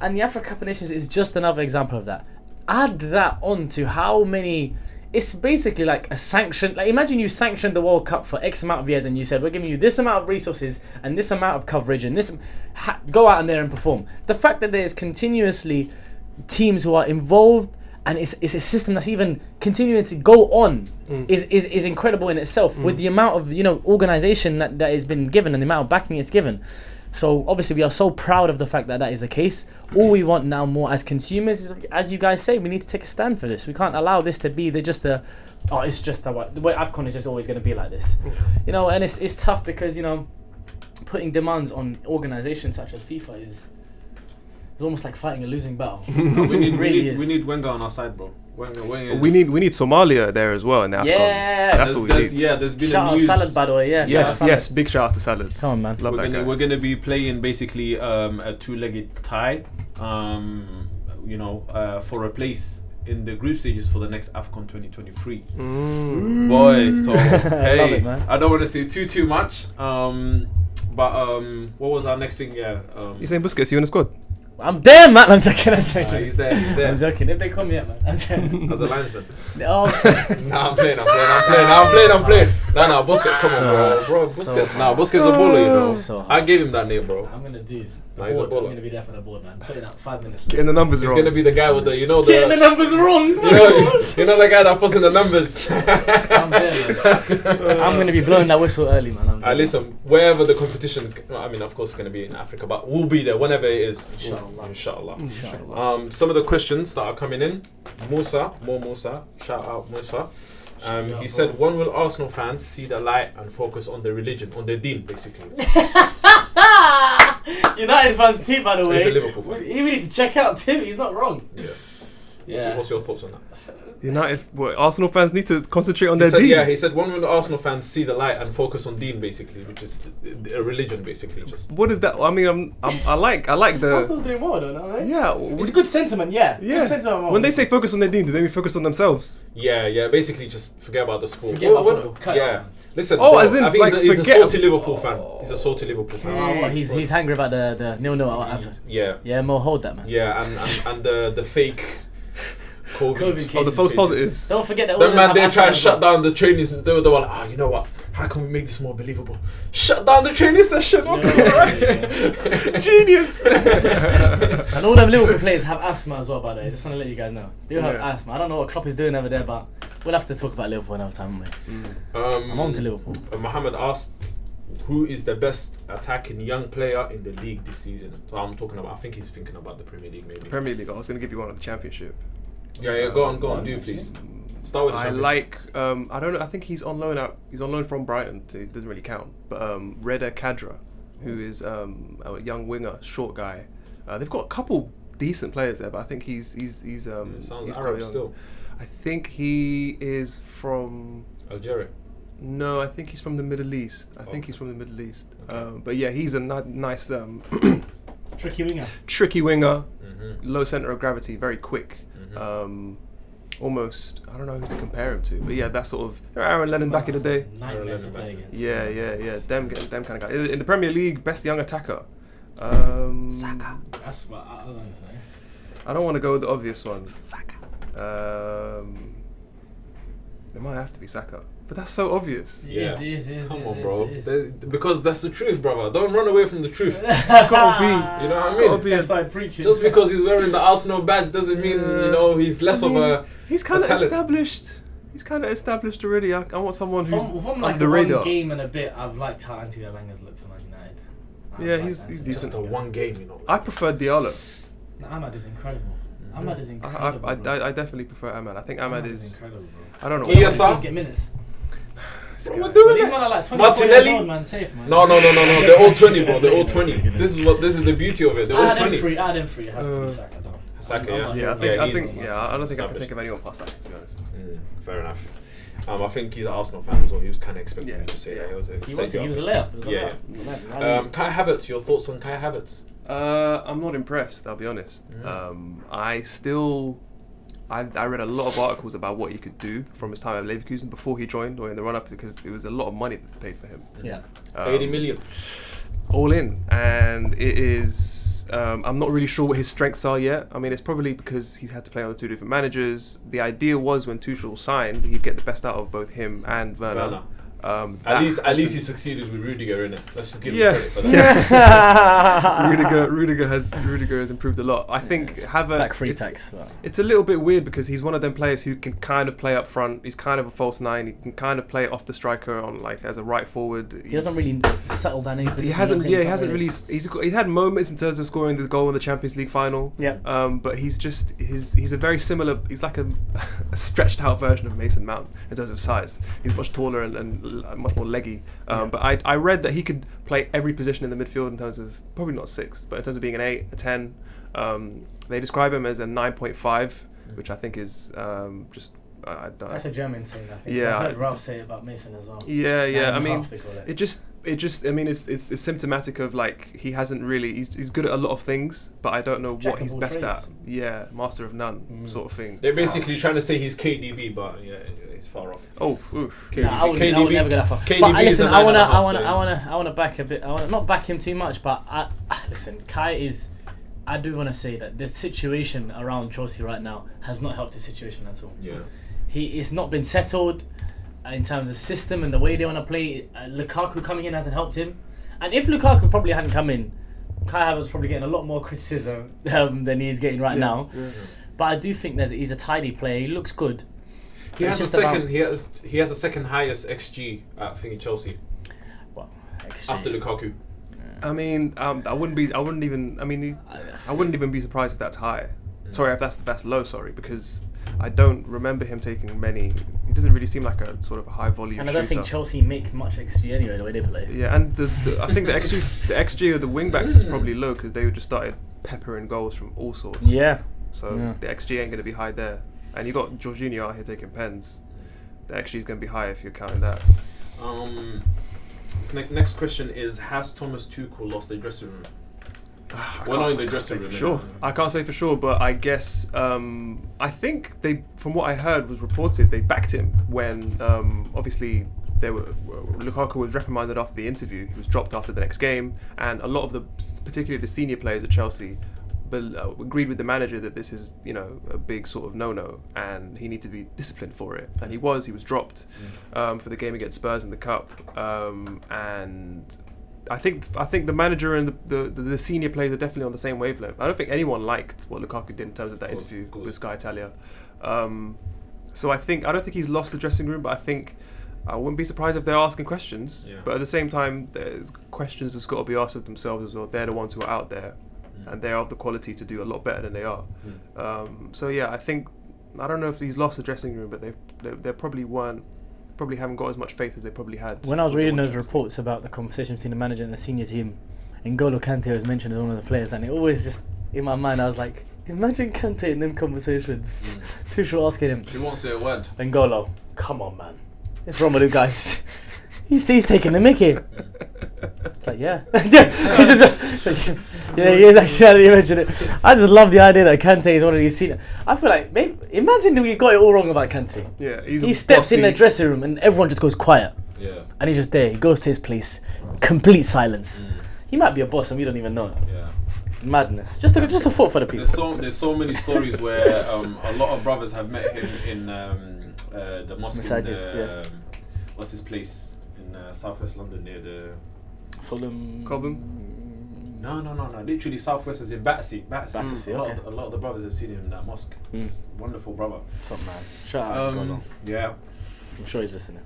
And the Africa Cup of Nations is just another example of that. Add that on to how many... It's basically like a sanction. Like, imagine you sanctioned the World Cup for X amount of years and you said, we're giving you this amount of resources and this amount of coverage and this... go out in there and perform. The fact that there's continuously teams who are involved and it's a system that's even continuing to go on is incredible in itself with the amount of organisation that has been given and the amount of backing it's given. So obviously we are so proud of the fact that is the case. All we want now more as consumers is, as you guys say, we need to take a stand for this. We can't allow this to be it's just the way AFCON is just always going to be like this. And it's tough because putting demands on organisations such as FIFA is almost like fighting a losing battle. we need Wenger on our side, bro. Wenger we need Somalia there as well in the AFCON. Yeah, that's what we need. Yeah, there's been shout a news. Shout out Salad, by the way. Yeah. Yes. Big shout out to Salad. Come on, man. Love that guy. We're gonna be playing basically a two-legged tie, for a place in the group stages for the next AFCON 2023. Boy, so hey, love it, man. I don't want to say too much. But what was our next thing? Yeah. You saying Busquets? You in the squad? I'm there, man. I'm joking. He's there. I'm joking. If they come here, man. I'm joking. As a linesman. Oh. I'm playing. No, Busquets, come on, bro. Busquets. Busquets is a baller, So I gave him that name, bro. I'm gonna do He's a I'm baller. gonna be there for the board, man. Put it out 5 minutes. Getting the numbers He's wrong. gonna be the guy with the, Getting the numbers wrong. you know the guy that puts in the numbers. I'm there, man. I'm gonna be blowing that whistle early, man. Listen, wherever the competition is, of course, it's gonna be in Africa, but we'll be there whenever it is. Inshallah. Some of the questions that are coming in. Musa, shout out Musa. He said, when will Arsenal fans see the light and focus on their religion, on their deen, basically? United fans too, by the way. He's a Liverpool fan. We need to check out Tim. He's not wrong. Yeah. What's your thoughts on that? United, what, Arsenal fans need to concentrate on He their said, team. yeah, he said when will the Arsenal fans see the light and focus on Dean, basically, which is a religion, basically. Just What is that? I mean, I like Arsenal's the. doing well, don't know, Yeah. It's a good sentiment, yeah. Yeah. Good sentiment. When they say focus on their team, do they mean focus on themselves? yeah, basically just forget about the sport. Forget about football. Cut it Yeah. off, man. Listen, Oh, bro, as in, I think like, he's a forget salty Liverpool fan. He's a salty Liverpool fan. Oh, well, he's angry about the 0-0 at Anfield. Yeah. Yeah, Mo, hold that, man. Yeah, and the fake COVID cases. Oh, the false positives. Don't forget that all That of man, them they have try asthma and as shut well. down the training. They were like, you know what? How can we make this more believable? Shut down the training session. Okay, right? Genius. And all them Liverpool players have asthma as well, by the way. Just want to let you guys know. They all have Yeah. asthma. I don't know what Klopp is doing over there, but we'll have to talk about Liverpool another time, won't we? I'm on to Liverpool. Mohammed asked, who is the best attacking young player in the league this season? So I'm talking about, I think he's thinking about the Premier League, maybe. Premier League. I was going to give you one of the Championship. Yeah, go on, do please. Start with the I Championship. like. I don't know. I think he's on loan out. He's on loan from Brighton. So it doesn't really count. But Reda Kadra, who is a young winger, short guy. They've got a couple decent players there, but I think he's Sounds he's quite Arab young. still. I think he is from. Algeria. No, I think he's from the Middle East. I think he's from the Middle East. But yeah, he's a nice Tricky winger. tricky winger, Mm-hmm. low center of gravity, very quick. Almost, I don't know who to compare him to, but yeah, that's sort of Aaron Lennon back in the day. Nightmare to play against. Yeah. Them kind of guy. In the Premier League, best young attacker. Saka. That's what I was going to say. I don't want to go with the obvious one. Saka. It might have to be Saka, but that's so obvious. Yeah. Yes, Come on, bro. Because that's the truth, brother. Don't run away from the truth. It's gotta be. You know what I It's gotta mean? be. They started preaching. Just because he's wearing the Arsenal badge doesn't mean, he's less I mean, of a... He's kind of talent. established. He's kind of established already. I want someone who's From like on the the radar. one game and a bit, I've liked how Anthony Elanga's looked for Man United. Yeah, he's decent. Just a one game, I prefer Diallo. No, Ahmad is incredible. Ahmad is I incredible. bro. I definitely prefer Ahmad. I think Ahmad is. incredible, bro. I don't know. He is He's get minutes. What am I But doing? these men are like 24 Martinelli? years old, man. Safe, man. No. They're all 20, bro. They're all 20. This is the beauty of it. They're all Add 20. them free. It has to be Saka, though. Saka, I'm yeah. not Yeah, I here. think. Yeah, I he's think. Yeah, I don't think I can established. think of anyone past Saka, to be honest. Fair enough. I think he's an Arsenal fan as well. He was kind of expecting Yeah. me to say that. He was a layup. It was a Yeah. layup. Kai Havertz, your thoughts on Kai Havertz? I'm not impressed. I'll be honest. I read a lot of articles about what he could do from his time at Leverkusen before he joined or in the run-up, because it was a lot of money that they paid for him. Yeah. 80 million. All in, and it is. I'm not really sure what his strengths are yet. I mean, it's probably because he's had to play under two different managers. The idea was when Tuchel signed, he'd get the best out of both him and Werner. At least he succeeded with Rudiger, innit? Let's just give him Yeah, credit for that. Rudiger has improved a lot. I think Havertz. Back free it's- tax. Well. It's a little bit weird because he's one of them players who can kind of play up front. He's kind of a false nine. He can kind of play off the striker on like as a right forward. He doesn't really settle down in He hasn't. Yeah, he hasn't really. He's had moments in terms of scoring the goal in the Champions League final. Yeah. But he's just he's a very similar. He's like a stretched out version of Mason Mount in terms of size. He's much taller and much more leggy. But I read that he could play every position in the midfield in terms of probably not 6, but in terms of being an 8, a 10. They describe him as a 9.5, which I think is just. I don't. That's a German saying, I think. Yeah, I heard Ralph say it about Mason as well. Yeah. I mean, they call it. it just. I mean, it's symptomatic of like he hasn't really. He's good at a lot of things, but I don't know Jack what of he's all best trades. at. Yeah, master of none sort of thing. They're basically trying to say he's KDB, but yeah, he's far off. Oh, oof. KDB, No, I would never go that far. KDB But is listen, a I 9.5 wanna back a bit. I wanna not back him too much, but listen, Kai is. I do want to say that the situation around Chelsea right now has not helped the situation at all. Yeah. It's not been settled in terms of system and the way they want to play. Lukaku coming in hasn't helped him, and if Lukaku probably hadn't come in, Kai Havertz probably getting a lot more criticism than he's getting right now. Yeah. But I do think he's a tidy player. He looks good. He It's has a just second. about- He has a second highest XG at Chelsea Well, after Lukaku. I mean, I wouldn't even be surprised if that's high. Sorry, if that's low. Sorry, because I don't remember him taking many. He doesn't really seem like a sort of a high volume. and I don't shooter. think Chelsea make much XG anyway the way they play. Yeah, and I think the XG of the wing backs is probably low because they just started peppering goals from all sorts. Yeah. So Yeah. the XG ain't going to be high there. And you got Jorginho out here taking pens. The XG is going to be high if you're counting that. So next question is: has Thomas Tuchel lost the dressing room? Well, not in the dressing room. For sure. I can't say for sure, but I guess I think they, from what I heard was reported, they backed him when obviously Lukaku was reprimanded after the interview. He was dropped after the next game, and a lot of particularly the senior players at Chelsea, agreed with the manager that this is, a big sort of no-no, and he needed to be disciplined for it. And he was dropped for the game against Spurs in the cup, and I think the manager and the senior players are definitely on the same wavelength. I don't think anyone liked what Lukaku did in terms of that interview with Sky Italia. So I don't think he's lost the dressing room, but I wouldn't be surprised if they're asking questions. Yeah. But at the same time, there's questions that's got to be asked of themselves as well. They're the ones who are out there, and they're of the quality to do a lot better than they are. So yeah, I don't know if he's lost the dressing room, but they probably haven't got as much faith as they probably had. When I was reading those reports about the conversation between the manager and the senior team, N'Golo Kante was mentioned as one of the players, and it always just, in my mind, I was like, imagine Kante in them conversations. Tuchel asking him, he won't say a word. N'Golo, come on, man. What's wrong with you guys? He's taking the mickey. It's like, yeah. Yeah, he is actually, how did you mention it? I just love the idea that Kante is one of these senior. I feel like, imagine we got it all wrong about Kante. Yeah, he steps in the dressing room and everyone just goes quiet. Yeah. And he's just there. He goes to his place. Complete silence. He might be a boss and we don't even know it. Yeah. Madness. Just a thought for the people. There's so many stories where a lot of brothers have met him in the mosque in what's his place in southwest London near the Fulham. Cobham? No. Literally southwest is in Battersea. Battersea, okay. A lot of the brothers have seen him in that mosque. He's a wonderful brother. Top man. Shout out N'Golo. Yeah. I'm sure he's listening.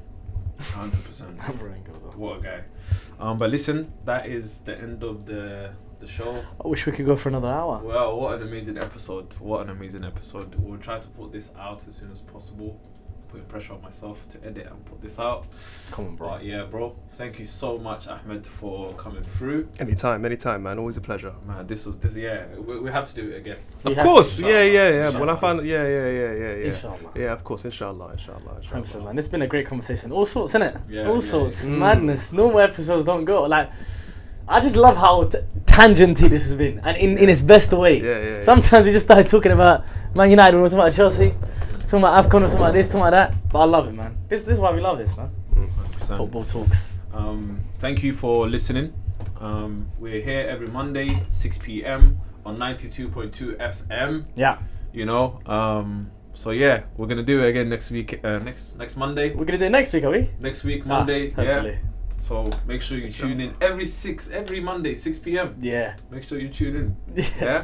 100%. What a guy. But listen, that is the end of the show. I wish we could go for another hour. Well, what an amazing episode. We'll try to put this out as soon as possible. Putting pressure on myself to edit and put this out. Come on, bro. But yeah, bro. Thank you so much, Ahmed, for coming through. Anytime, man. Always a pleasure. Man, this yeah. We have to do it again. Of course. Yeah. Inshallah. When I found, yeah. Inshallah. Yeah, of course. Inshallah. Thanks, so, man. It's been a great conversation. All sorts, innit? Yeah. All sorts. Madness. Normal episodes don't go like. I just love how tangenty this has been, and in its best way. Yeah. Sometimes we just started talking about Man United, we're talking about Chelsea, talking about AFCON, we're talking about this, talking about that. But I love it, man. This is why we love this, man. 100%. Football talks. Thank you for listening. We're here every Monday, 6 p.m. on 92.2 FM. Yeah. So yeah, we're gonna do it again next week. Next Monday. We're gonna do it next week, are we? Next week, Monday. Hopefully. Yeah. So make sure you tune in every Monday, 6 p.m. Yeah. Make sure you tune in. Yeah.